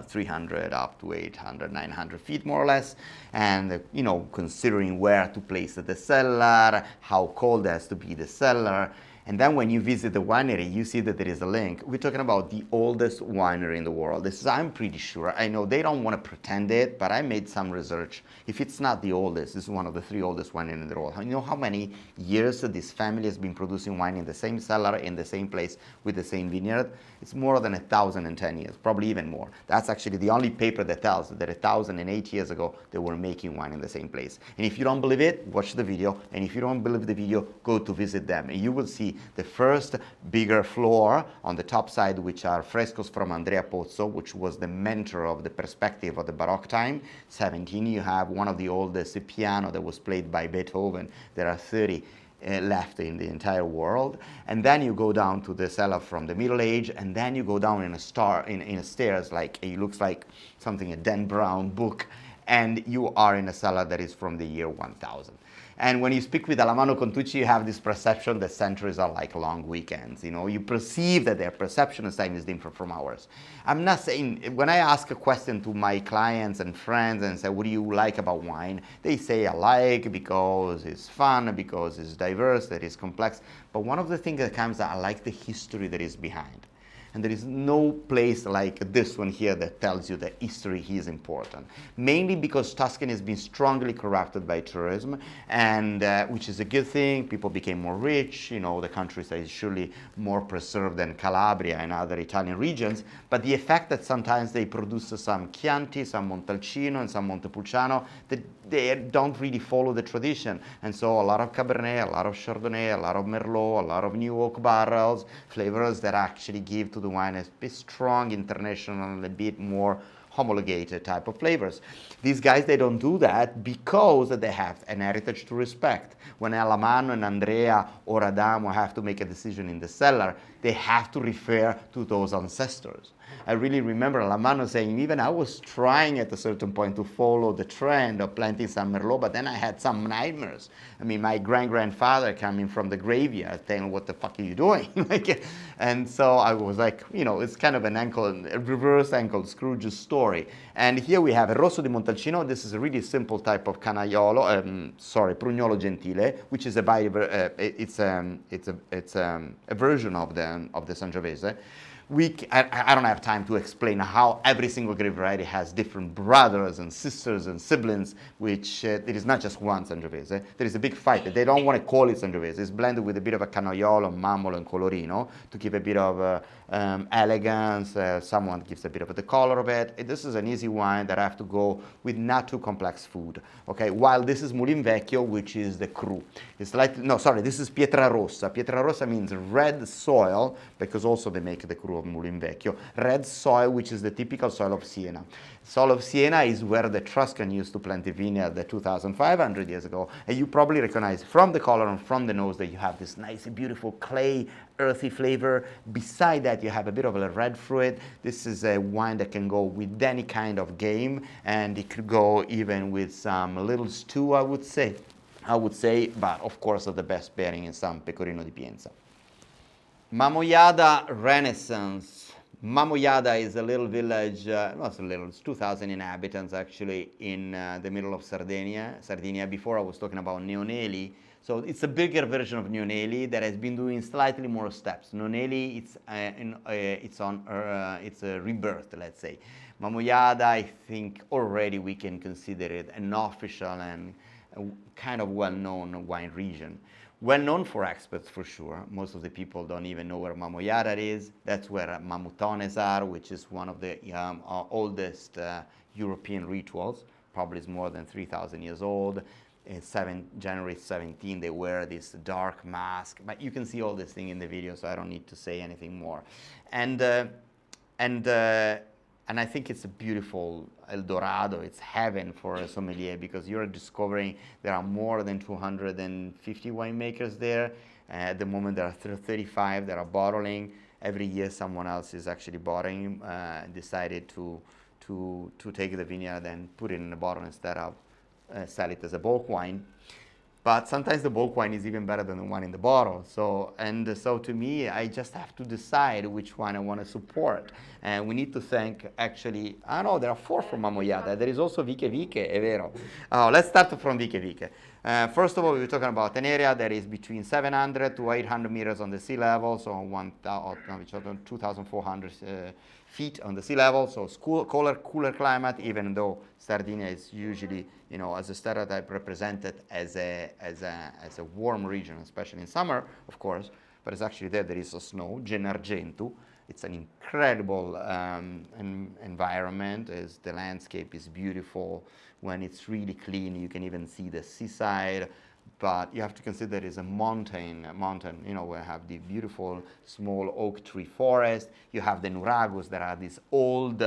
300 up to 800, 900 feet more or less, and you know, considering where to place the cellar, how cold has to be the cellar. And then when you visit the winery, you see that there is a link. We're talking about the oldest winery in the world. This is, I'm pretty sure, I know they don't want to pretend it, but I made some research. If it's not the oldest, this is one of the 3 oldest wineries in the world. You know how many years this family has been producing wine in the same cellar, in the same place, with the same vineyard? It's more than 1,010 years, probably even more. That's actually the only paper that tells that 1,008 years ago, they were making wine in the same place. And if you don't believe it, watch the video. And if you don't believe the video, go to visit them. And you will see the first bigger floor on the top side, which are frescoes from Andrea Pozzo, which was the mentor of the perspective of the Baroque time. 17, you have one of the oldest piano that was played by Beethoven. There are 30 left in the entire world. And then you go down to the cellar from the Middle Age, and then you go down in a stairs, like it looks like something, a Dan Brown book, and you are in a cellar that is from the year 1000. And when you speak with Alamanno Contucci, you have this perception that centuries are like long weekends. You know, you perceive that their perception of time is different from ours. I'm not saying, when I ask a question to my clients and friends and say, what do you like about wine? They say, I like because it's fun, because it's diverse, that it's complex. But one of the things that comes, I like the history that is behind. And there is no place like this one here that tells you that history is important. Mainly because Tuscany has been strongly corrupted by tourism, and which is a good thing. People became more rich. You know, the countryside is surely more preserved than Calabria and other Italian regions. But the effect that sometimes they produce some Chianti, some Montalcino, and some Montepulciano, that they don't really follow the tradition. And so a lot of Cabernet, a lot of Chardonnay, a lot of Merlot, a lot of new oak barrels, flavors that actually give to the wine a bit strong international, a bit more homologated type of flavors. These guys, they don't do that because they have an heritage to respect. When Alamanno and Andrea or Adamo have to make a decision in the cellar, they have to refer to those ancestors. I really remember Alamanno saying, even I was trying at a certain point to follow the trend of planting some Merlot, but then I had some nightmares. I mean, my grandfather coming from the graveyard saying, what the fuck are you doing? And so I was like, you know, it's kind of a reverse Uncle Scrooge story. And here we have a Rosso di Montalcino. This is a really simple type of Prugnolo Gentile, which is a version of the Sangiovese. I don't have time to explain how every single grape variety has different brothers and sisters and siblings, which there is not just one Sangiovese. There is a big fight. They don't want to call it Sangiovese. It's blended with a bit of a Canaiolo, Mammolo, and Colorino to give a bit of elegance. Someone gives a bit of the color of it. This is an easy wine that I have to go with not too complex food. Okay, while this is Mulin Vecchio, which is the cru. It's like, no, sorry, this is Pietra Rossa. Pietra Rossa means red soil, because also they make the cru of Mulin Vecchio. Red soil, which is the typical soil of Siena. Soil of Siena is where the Etruscan used to plant the vineyard 2,500 years ago. And you probably recognize from the color and from the nose that you have this nice, beautiful clay, earthy flavor. Beside that, you have a bit of a red fruit. This is a wine that can go with any kind of game, and it could go even with some little stew, I would say, but of course, the best pairing is some Pecorino di Pienza. Mamoiada Renaissance. Mamoiada is a little village, not so little, it's 2,000 inhabitants actually in the middle of Sardinia. Before I was talking about Neoneli. So it's a bigger version of Neoneli that has been doing slightly more steps. Neoneli, it's a rebirth, let's say. Mamoiada, I think already we can consider it an official and kind of well-known wine region. Well known for experts, for sure. Most of the people don't even know where Mamoiada is. That's where Mamutones are, which is one of the oldest European rituals. Probably is more than 3,000 years old. January 17, they wear this dark mask. But you can see all this thing in the video, so I don't need to say anything more. And I think it's a beautiful El Dorado. It's heaven for a sommelier because you're discovering there are more than 250 winemakers there. At the moment, there are 35 that are bottling. Every year, someone else is actually bottling. Decided to take the vineyard and put it in a bottle instead of sell it as a bulk wine. But sometimes the bulk wine is even better than the one in the bottle. So to me, I just have to decide which one I want to support. And we need to thank actually, there are 4 from Amoyada. There is also Viche Viche, è vero. Let's start from Viche Viche. First of all, we're talking about an area that is between 700 to 800 meters on the sea level, so 2,400 feet on the sea level, so cooler climate, even though Sardinia is usually, as a stereotype, represented as a warm region, especially in summer, of course, but it's actually there is snow, Gennargentu. It's an incredible environment. The landscape is beautiful. When it's really clean, you can even see the seaside. But you have to consider it is a mountain, we have the beautiful small oak tree forest. You have the nuragos that are these old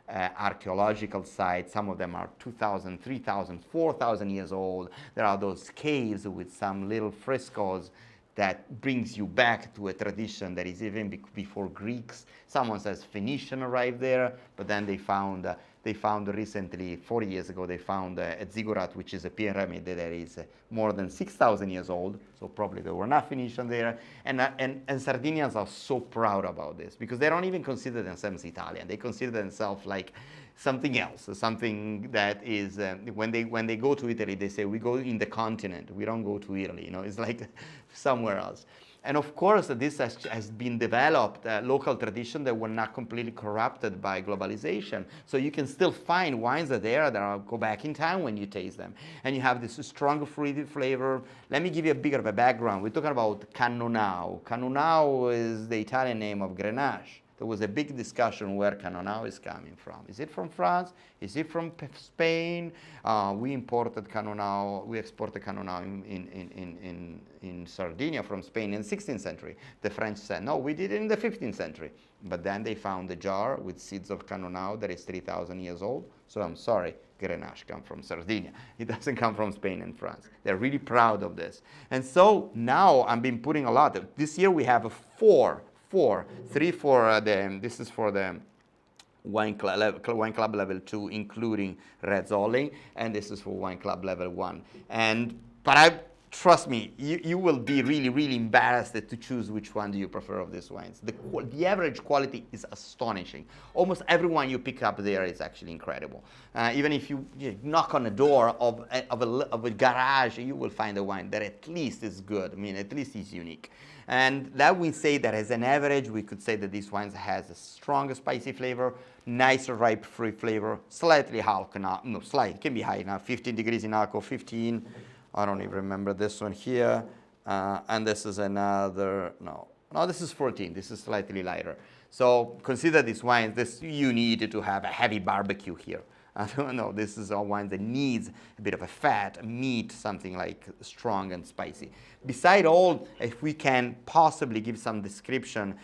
archaeological sites. Some of them are 2,000, 3,000, 4,000 years old. There are those caves with some little frescoes that brings you back to a tradition that is even before Greeks. Someone says Phoenician arrived there, but then they found recently, 40 years ago, they found a ziggurat, which is a pyramid that is more than 6,000 years old. So probably there were not Phoenicians there. And Sardinians are so proud about this because they don't even consider themselves Italian. They consider themselves like something else, something that is, when they go to Italy, they say, we go in the continent, we don't go to Italy, it's like somewhere else. And of course, this has been developed, local tradition that were not completely corrupted by globalization. So you can still find wines that go back in time when you taste them. And you have this strong fruity flavor. Let me give you a bigger of a background. We're talking about Cannonau. Cannonau is the Italian name of Grenache. There was a big discussion where Cannonau is coming from. Is it from France? Is it from Spain? We exported Cannonau in Sardinia from Spain in the 16th century. The French said, no, we did it in the 15th century. But then they found a jar with seeds of Cannonau that is 3,000 years old. So I'm sorry, Grenache comes from Sardinia. It doesn't come from Spain and France. They're really proud of this. And so now I've been putting a lot. This year we have 3 for this is for the wine club level 2, including Rizzoli, and this is for wine club level 1. But trust me, you will be really, really embarrassed to choose which one do you prefer of these wines. The average quality is astonishing. Almost every wine you pick up there is actually incredible. Even if you knock on the door of a garage, you will find a wine that at least is good. At least is unique. And that we say that as an average, we could say that these wines has a strong spicy flavor, nice ripe fruit flavor, slightly alcohol, it can be high now, 15 degrees in alcohol, 15, I don't even remember this one here, and this is another, no, this is 14, this is slightly lighter. So consider these wines, you need to have a heavy barbecue here. I don't know, this is a wine that needs a bit of a fat, meat, something like strong and spicy. Beside all, if we can possibly give some description,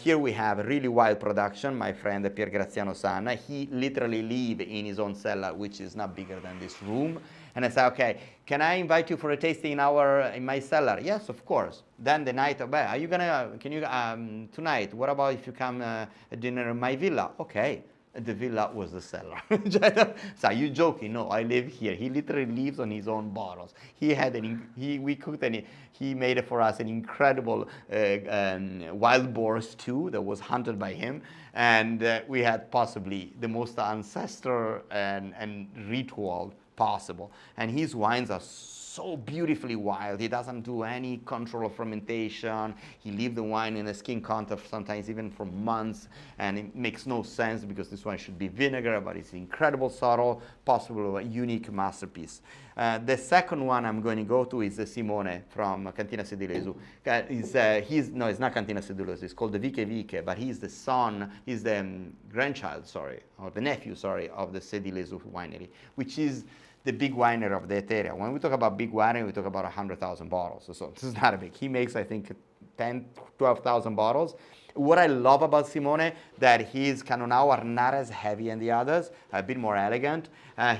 here we have a really wild production. My friend Pier Graziano Sanna, he literally lives in his own cellar, which is not bigger than this room. And I said, okay, can I invite you for a tasting in my cellar? Yes, of course. Then the night, are you tonight, what about if you come at dinner in my villa? Okay. The villa was the cellar. So you joking? No, I live here. He literally lives on his own bottles. We cooked and he made for us an incredible wild boar stew that was hunted by him, and we had possibly the most ancestral and ritual possible. And his wines are so beautifully wild. He doesn't do any control of fermentation. He leaves the wine in a skin contact sometimes even for months, and it makes no sense because this wine should be vinegar, but it's incredible subtle, possible a unique masterpiece. The second one I'm going to go to is Simone from Cantina Sidilesu. It's not Cantina Sidilesu, it's called the Viche Viche, but he's the grandchild, or the nephew, of the Sidilesu winery, which is the big winery of that area. When we talk about big winery, we talk about 100,000 bottles. So this is not a big. He makes, I think, 10, 12,000 bottles. What I love about Simone, that his Cannonau are not as heavy as the others, a bit more elegant.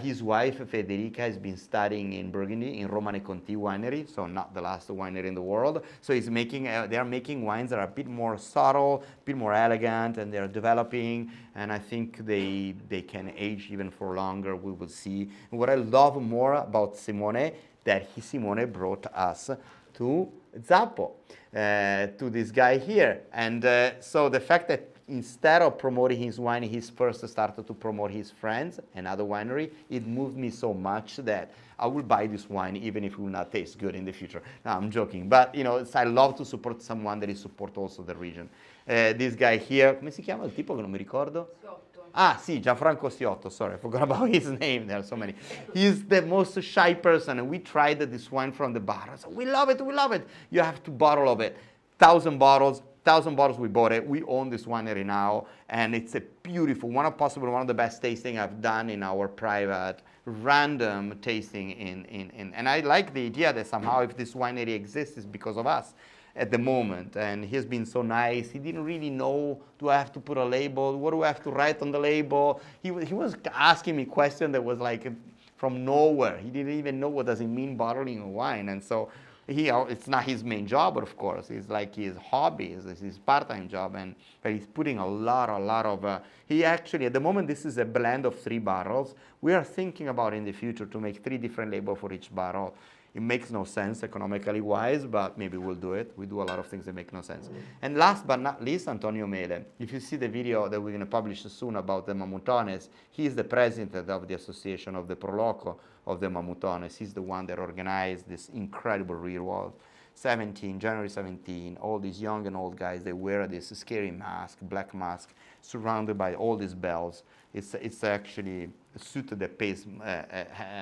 His wife, Federica, has been studying in Burgundy, in Romane Conti winery, so not the last winery in the world. So he's making, they are making wines that are a bit more subtle, a bit more elegant, and they're developing, and I think they can age even for longer, we will see. And what I love more about Simone, that Simone brought us to Zappo, to this guy here. And so the fact that instead of promoting his wine, he's first started to promote his friends, another winery, it moved me so much that I will buy this wine even if it will not taste good in the future. No, I'm joking. But, you know, I love to support someone that is support also the region. This guy here, come si chiama il tipo che non mi ricordo? Siotto. Ah, sì, Gianfranco Siotto, sorry, I forgot about his name, there are so many. He's the most shy person, and we tried this wine from the bar. So we love it, we love it. You have to bottle of it. 1,000 bottles we bought it. We own this winery now, and it's a beautiful, one of the best tasting I've done in our private, random tasting and I like the idea that somehow if this winery exists, it's because of us at the moment, and he's been so nice. He didn't really know, do I have to put a label? What do I have to write on the label? He was asking me questions that was like from nowhere. He didn't even know what does it mean bottling a wine, and so it's not his main job, of course. It's like his hobby, it's his part-time job, but he's putting a lot of, he actually, at the moment, this is a blend of 3 barrels. We are thinking about in the future to make 3 different labels for each barrel. It makes no sense economically wise, but maybe we'll do it. We do a lot of things that make no sense. And last but not least, Antonio Mele. If you see the video that we're going to publish soon about the Mamutones, he is the president of the Association of the Proloco of the Mamutones. He's the one that organized this incredible real world. January 17, all these young and old guys, they wear this scary mask, black mask, surrounded by all these bells. It's actually a suit that pays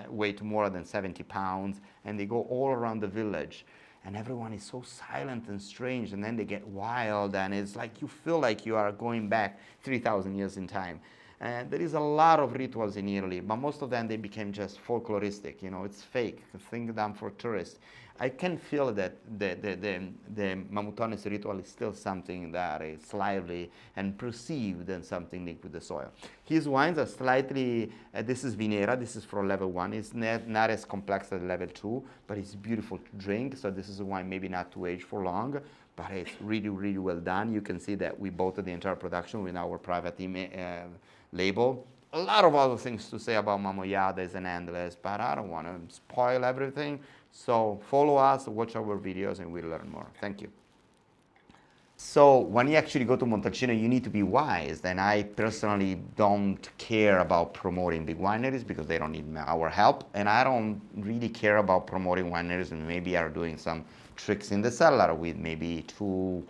weight more than 70 pounds, and they go all around the village. And everyone is so silent and strange, and then they get wild, and it's like you feel like you are going back 3,000 years in time. And there is a lot of rituals in Italy, but most of them, they became just folkloristic. You know, it's fake, a thing done for tourists. I can feel that the Mamutones ritual is still something that is lively and perceived and something linked with the soil. His wines are slightly, this is Vinera, this is for level 1. It's not as complex as level 2, but it's beautiful to drink. So this is a wine maybe not to age for long, but it's really, really well done. You can see that we bought the entire production with our private label. A lot of other things to say about Mamoyada and endless, but I don't want to spoil everything. So follow us, watch our videos, and we'll learn more. Thank you. So when you actually go to Montalcino, you need to be wise. And I personally don't care about promoting big wineries because they don't need our help. And I don't really care about promoting wineries and maybe are doing some tricks in the cellar with maybe two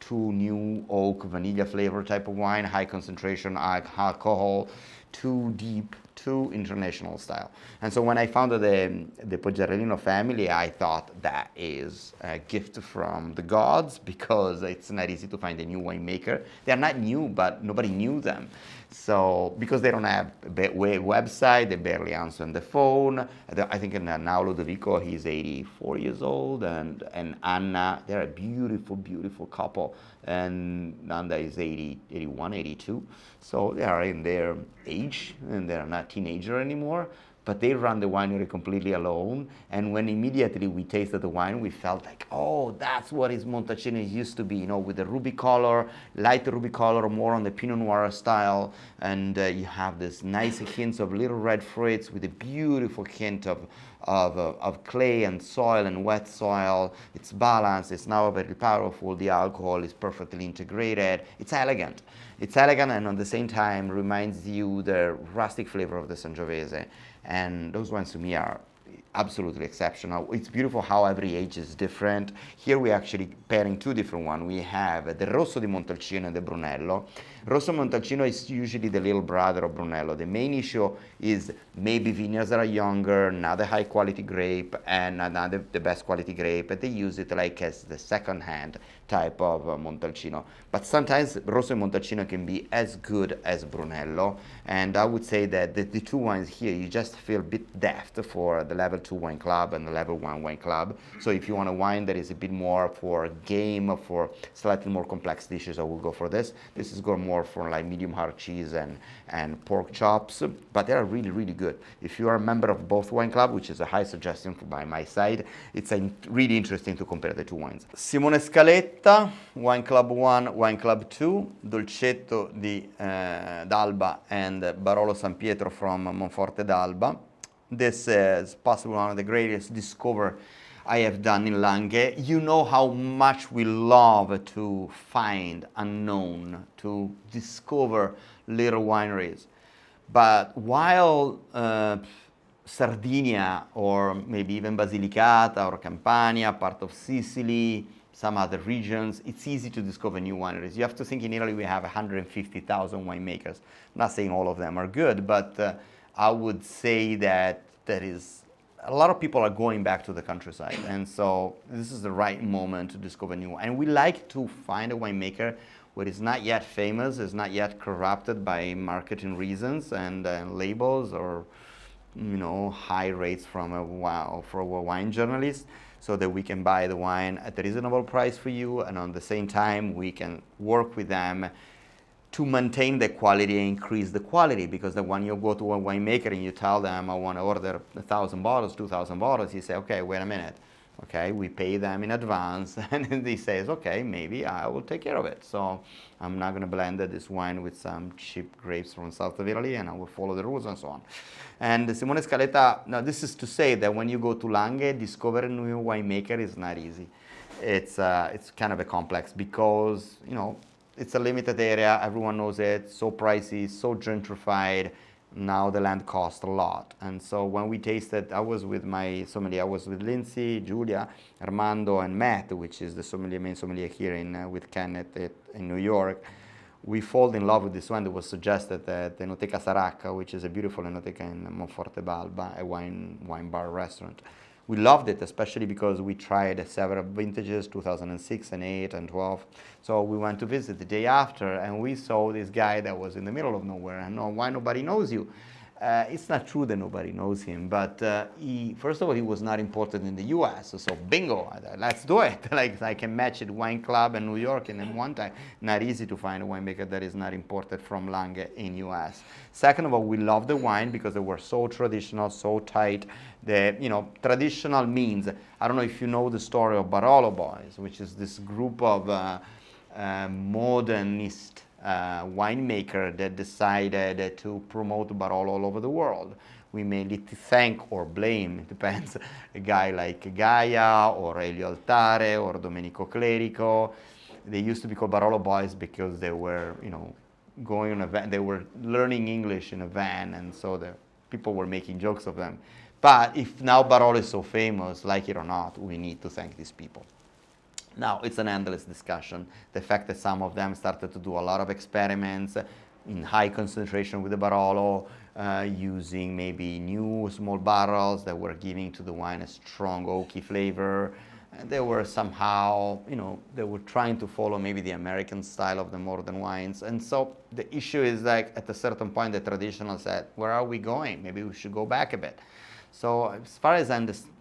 new oak vanilla flavor type of wine, high concentration alcohol, too deep, too international style. And so when I founded the Poggiarellino family, I thought that is a gift from the gods because it's not easy to find a new winemaker. They're not new, but nobody knew them. So because they don't have a website, they barely answer on the phone. I think now Ludovico, he's 84 years old, and Anna, they're a beautiful, beautiful couple. And Nanda is 80, 81, 82. So they are in their age, and they're not teenager anymore. But they run the winery completely alone. And when immediately we tasted the wine, we felt like, oh, that's what his Montalcino used to be, you know, with the ruby color, light ruby color, more on the Pinot Noir style. And you have this nice hints of little red fruits with a beautiful hint of clay and soil and wet soil. It's balanced, it's now very powerful, the alcohol is perfectly integrated. It's elegant. It's elegant and at the same time reminds you the rustic flavor of the Sangiovese. And those wines to me are absolutely exceptional. It's beautiful how every age is different. Here we're actually pairing 2 different ones. We have the Rosso di Montalcino and the Brunello. Rosso Montalcino is usually the little brother of Brunello. The main issue is maybe vineyards that are younger, not the high quality grape, and not the best quality grape, and they use it like as the second hand type of Montalcino. But sometimes Rosso Montalcino can be as good as Brunello, and I would say that the 2 wines here, you just feel a bit deft for the level level 2 wine club and the level 1 wine club. So if you want a wine that is a bit more for game, for slightly more complex dishes, I will go for this. This is going more for like medium hard cheese and pork chops, but they are really, really good. If you are a member of both wine club, which is a high suggestion by my side, it's really interesting to compare the two wines. Simone Scaletta, Wine Club 1, Wine Club 2, Dolcetto di d'Alba and Barolo San Pietro from Monforte d'Alba. This is possibly one of the greatest discoveries I have done in Langhe. You know how much we love to find unknown, to discover little wineries. But while Sardinia or maybe even Basilicata or Campania, part of Sicily, some other regions, it's easy to discover new wineries. You have to think in Italy we have 150,000 winemakers. I'm not saying all of them are good, but I would say that there is a lot of people are going back to the countryside, and so this is the right moment to discover new. And we like to find a winemaker where it's not yet famous, is not yet corrupted by marketing reasons and labels or high rates from a wine journalist, so that we can buy the wine at a reasonable price for you, and on the same time we can work with them to maintain the quality and increase the quality. Because when you go to a winemaker and you tell them I want to order 1,000 bottles, 2,000 bottles, you say, okay, wait a minute, okay, we pay them in advance, and then he says, okay, maybe I will take care of it. So I'm not going to blend this wine with some cheap grapes from south of Italy, and I will follow the rules and so on. And Simone Scaletta, now this is to say that when you go to Langhe, discovering a new winemaker is not easy. It's kind of a complex, because it's a limited area, everyone knows it, so pricey, so gentrified. Now the land costs a lot. And so when we tasted, I was with my sommelier, I was with Lindsay, Julia, Armando, and Matt, which is the main sommelier here with Kenneth in New York. We fall in love with this wine that was suggested at the Enoteca Saracca, which is a beautiful enoteca in Monforte d'Alba, a wine bar restaurant. We loved it, especially because we tried several vintages, 2006 and 8 and 12. So we went to visit the day after, and we saw this guy that was in the middle of nowhere. And why nobody knows you? It's not true that nobody knows him, but first of all, he was not imported in the US, so bingo, let's do it. Like I can match it, Wine Club in New York, and in one time, not easy to find a winemaker that is not imported from Langhe in US. Second of all, we love the wine because they were so traditional, so tight. Traditional means, I don't know if you know the story of Barolo Boys, which is this group of modernist winemaker that decided to promote Barolo all over the world. We mainly thank or blame, it depends, a guy like Gaia or Elio Altare or Domenico Clerico. They used to be called Barolo Boys because they were, going on a van, they were learning English in a van, and so the people were making jokes of them. But if now Barolo is so famous, like it or not, we need to thank these people. Now, it's an endless discussion. The fact that some of them started to do a lot of experiments in high concentration with the Barolo, using maybe new small barrels that were giving to the wine a strong oaky flavor. They were somehow, they were trying to follow maybe the American style of the modern wines. And so the issue is like at a certain point, the traditional said, where are we going? Maybe we should go back a bit. So as far as I understand,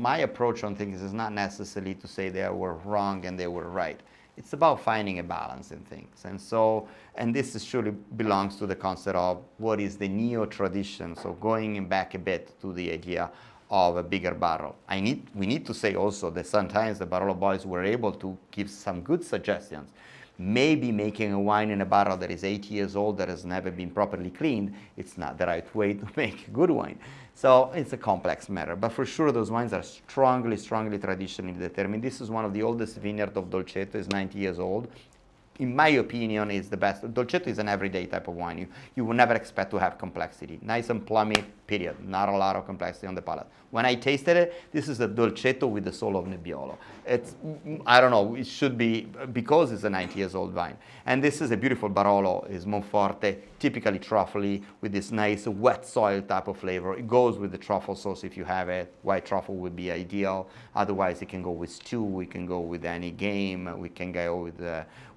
my approach on things is not necessarily to say they were wrong and they were right. It's about finding a balance in things. And this surely belongs to the concept of what is the neo-tradition, so going back a bit to the idea of a bigger barrel. We need to say also that sometimes the Barolo Boys were able to give some good suggestions. Maybe making a wine in a barrel that is 8 years old, that has never been properly cleaned, it's not the right way to make good wine. So it's a complex matter, but for sure those wines are strongly traditionally determined. This is one of the oldest vineyards of Dolcetto, it's 90 years old. In my opinion, is the best. Dolcetto is an everyday type of wine. You will never expect to have complexity. Nice and plummy, period. Not a lot of complexity on the palate. When I tasted it, this is a Dolcetto with the soul of Nebbiolo. I don't know, it should be, because it's a 90 years old wine. And this is a beautiful Barolo, is Monforte, typically truffly, with this nice wet soil type of flavor. It goes with the truffle sauce if you have it. White truffle would be ideal. Otherwise, it can go with stew, we can go with any game, we can go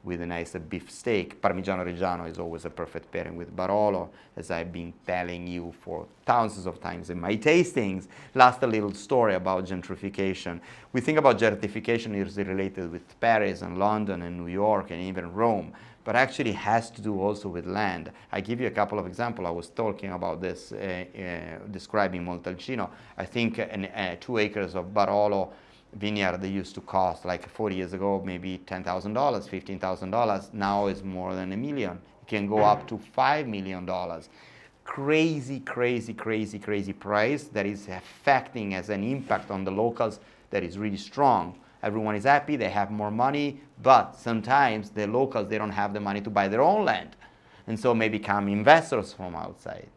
with an nice beef steak. Parmigiano Reggiano is always a perfect pairing with Barolo, as I've been telling you for thousands of times in my tastings. Last, a little story about gentrification. We think about gentrification is related with Paris and London and New York and even Rome, but actually has to do also with land. I give you a couple of examples. I was talking about this, describing Montalcino. I think 2 acres of Barolo vineyard they used to cost like 40 years ago maybe $10,000, $15,000. Now it's more than $1 million. It can go up to $5 million. Crazy, crazy, crazy, crazy price that is affecting as an impact on the locals that is really strong. Everyone is happy, they have more money, but sometimes the locals, they don't have the money to buy their own land. And so may become investors from outside.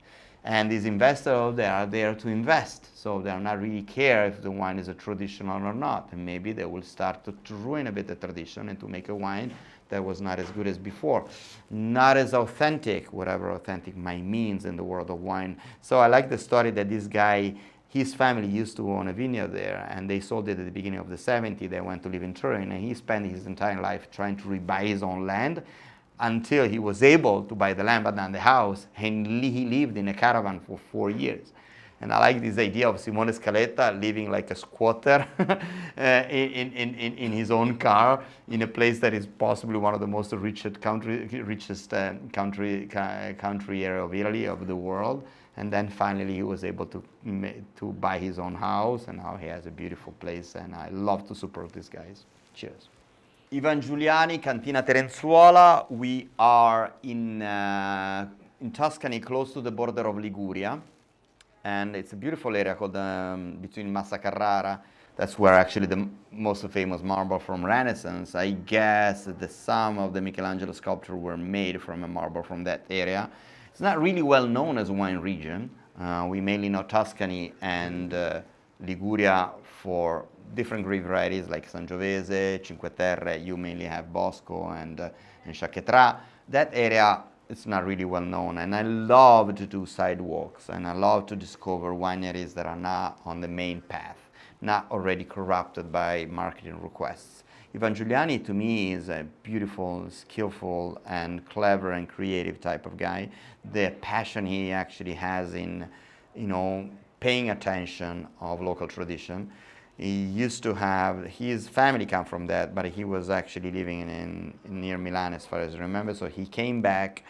And these investors, they are there to invest. So they are not really care if the wine is a traditional or not. And maybe they will start to ruin a bit the tradition and to make a wine that was not as good as before. Not as authentic, whatever authentic might means in the world of wine. So I like the story that this guy, his family used to own a vineyard there, and they sold it at the beginning of the 70s. They went to live in Turin, and he spent his entire life trying to rebuy his own land until he was able to buy the land, but not the house, and he lived in a caravan for 4 years. And I like this idea of Simone Scaletta living like a squatter in his own car in a place that is possibly one of the most richest country area of Italy, of the world. And then finally he was able to buy his own house, and now he has a beautiful place, and I love to support these guys. Cheers. Ivan Giuliani, Cantina Terenzuola. We are in Tuscany, close to the border of Liguria, and it's a beautiful area called between Massa Carrara. That's where actually the most famous marble from Renaissance. I guess that some of the Michelangelo sculptures were made from a marble from that area. It's not really well known as a wine region. We mainly know Tuscany and Liguria for different grape varieties like Sangiovese, Cinque Terre. You mainly have Bosco and Chaquetra. That area, it's not really well known, and I love to do sidewalks, and I love to discover wineries that are not on the main path, not already corrupted by marketing requests. Ivan Giuliani, to me, is a beautiful, skillful, and clever and creative type of guy. The passion he actually has in, paying attention of local tradition. He used to have, his family come from that, but he was actually living in near Milan as far as I remember. So he came back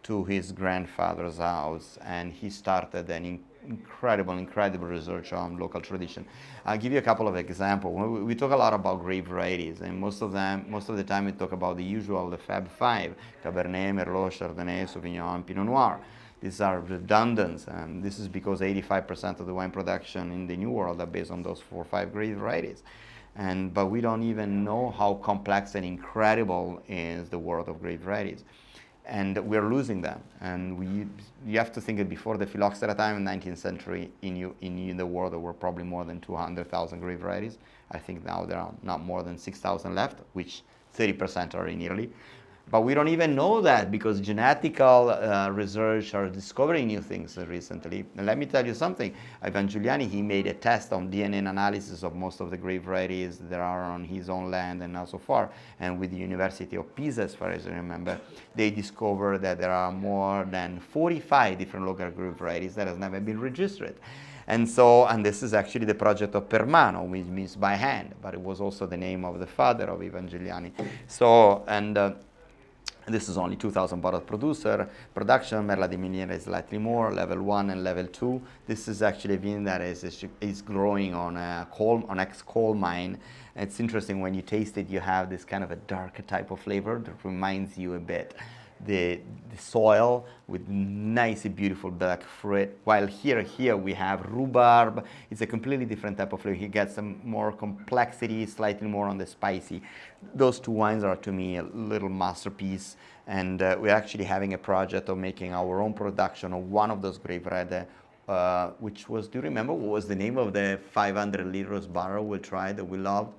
to his grandfather's house, and he started an incredible research on local tradition. I'll give you a couple of examples. We talk a lot about grape varieties, and most of the time we talk about the usual, the Fab Five: Cabernet, Merlot, Chardonnay, Sauvignon, Pinot Noir. These are redundant, and this is because 85% of the wine production in the New World are based on those 4 or 5 grape varieties. But we don't even know how complex and incredible is the world of grape varieties. And we're losing them. And you have to think that before the phylloxera time in the 19th century, in the world there were probably more than 200,000 grape varieties. I think now there are not more than 6,000 left, which 30% are in Italy. But we don't even know that because genetical research are discovering new things recently. And let me tell you something. Ivan Giuliani, he made a test on DNA analysis of most of the grape varieties that are on his own land and now so far. And with the University of Pisa, as far as I remember, they discovered that there are more than 45 different local grape varieties that has never been registered. And this is actually the project of Permano, which means by hand, but it was also the name of the father of Ivan Giuliani. This is only 2,000 bottle production. Merla di Miniera is slightly more, level 1 and level 2. This is actually a vine that is growing on an ex-coal mine. It's interesting, when you taste it, you have this kind of a dark type of flavor that reminds you a bit the soil with nice, beautiful black fruit. While here we have rhubarb. It's a completely different type of flavor. He gets some more complexity, slightly more on the spicy. Those two wines are, to me, a little masterpiece. And we're actually having a project of making our own production of one of those grape varieties, which was, do you remember what was the name of the 500 liters barrel we tried that we loved?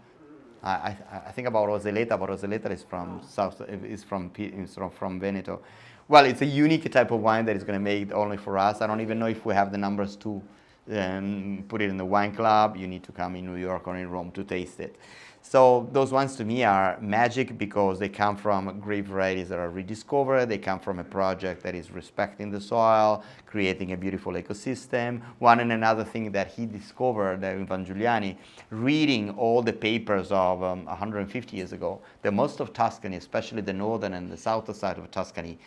I think about Roseleta, but Roseleta is from Veneto. Well, it's a unique type of wine that is going to make only for us. I don't even know if we have the numbers to put it in the wine club, you need to come in New York or in Rome to taste it. So those wines to me are magic because they come from grape varieties that are rediscovered. They come from a project that is respecting the soil, creating a beautiful ecosystem. One and another thing that he discovered, Ivan Giuliani, reading all the papers of 150 years ago, that most of Tuscany, especially the northern and the southern side of Tuscany,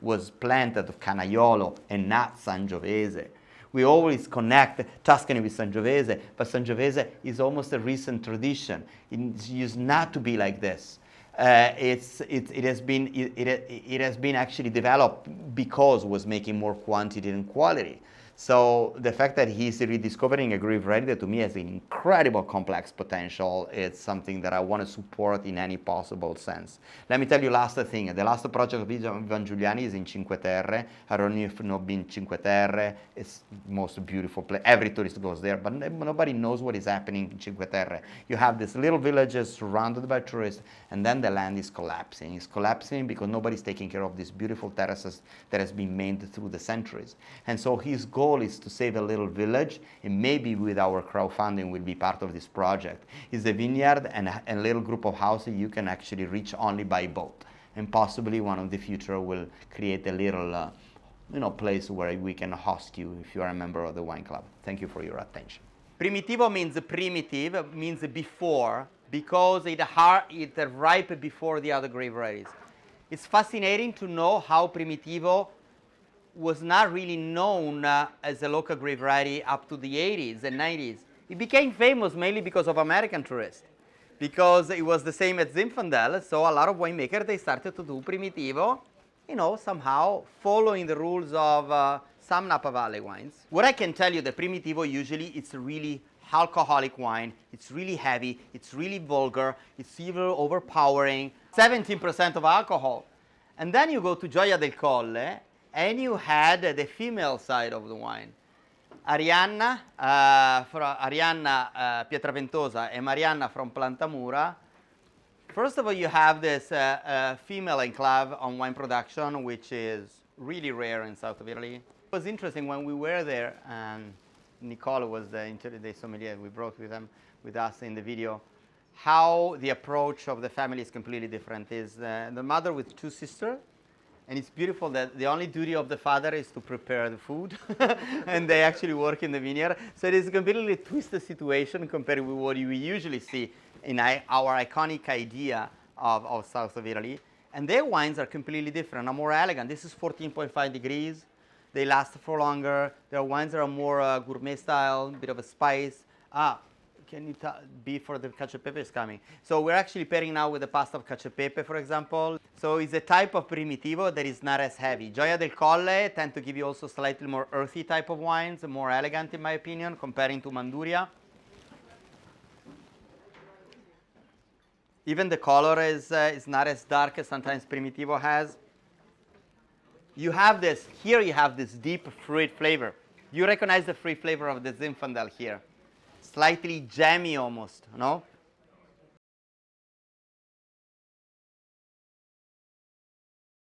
was planted of Canaiolo and not Sangiovese. We always connect Tuscany with Sangiovese, but Sangiovese is almost a recent tradition. It used not to be like this. It has been actually developed because it was making more quantity than quality. So the fact that he's rediscovering a grape variety to me has an incredible complex potential. It's something that I want to support in any possible sense. Let me tell you last thing. The last project of Ivan Giuliani is in Cinque Terre. I don't know if you've been Cinque Terre. It's the most beautiful place. Every tourist goes there, but nobody knows what is happening in Cinque Terre. You have these little villages surrounded by tourists, and then the land is collapsing. It's collapsing because nobody's taking care of these beautiful terraces that has been made through the centuries. And so his goal is to save a little village, and maybe with our crowdfunding will be part of this project. It's a vineyard and a little group of houses you can actually reach only by boat, and possibly one of the future will create a little place where we can host you if you are a member of the wine club. Thank you for your attention. Primitivo means primitive, means before, because it ripe before the other grape varieties. It's fascinating to know how Primitivo was not really known as a local grape variety up to the 80s and 90s. It became famous mainly because of American tourists, because it was the same as Zinfandel, so a lot of winemakers, they started to do Primitivo, somehow following the rules of some Napa Valley wines. What I can tell you, the Primitivo usually it's a really alcoholic wine, it's really heavy, it's really vulgar, it's even overpowering, 17% of alcohol. And then you go to Gioia del Colle, and you had the female side of the wine. Arianna Pietraventosa and Marianna from Plantamura. First of all, you have this female enclave on wine production, which is really rare in south of Italy. It was interesting when we were there, and Nicole was the sommelier we brought with us in the video, how the approach of the family is completely different. Is the mother with two sisters, and it's beautiful that the only duty of the father is to prepare the food, and they actually work in the vineyard. So it is a completely twisted situation compared with what we usually see in our iconic idea of south of Italy. And their wines are completely different, are more elegant. This is 14.5 degrees. They last for longer. Their wines are more gourmet style, a bit of a spice. Can you be for the cacio e pepe is coming? So we're actually pairing now with the pasta of cacio e pepe, for example. So it's a type of Primitivo that is not as heavy. Gioia del Colle tend to give you also slightly more earthy type of wines, more elegant in my opinion, comparing to Manduria. Even the color is not as dark as sometimes Primitivo has. You have this deep fruit flavor. You recognize the fruit flavor of the Zinfandel here. Slightly jammy almost, no?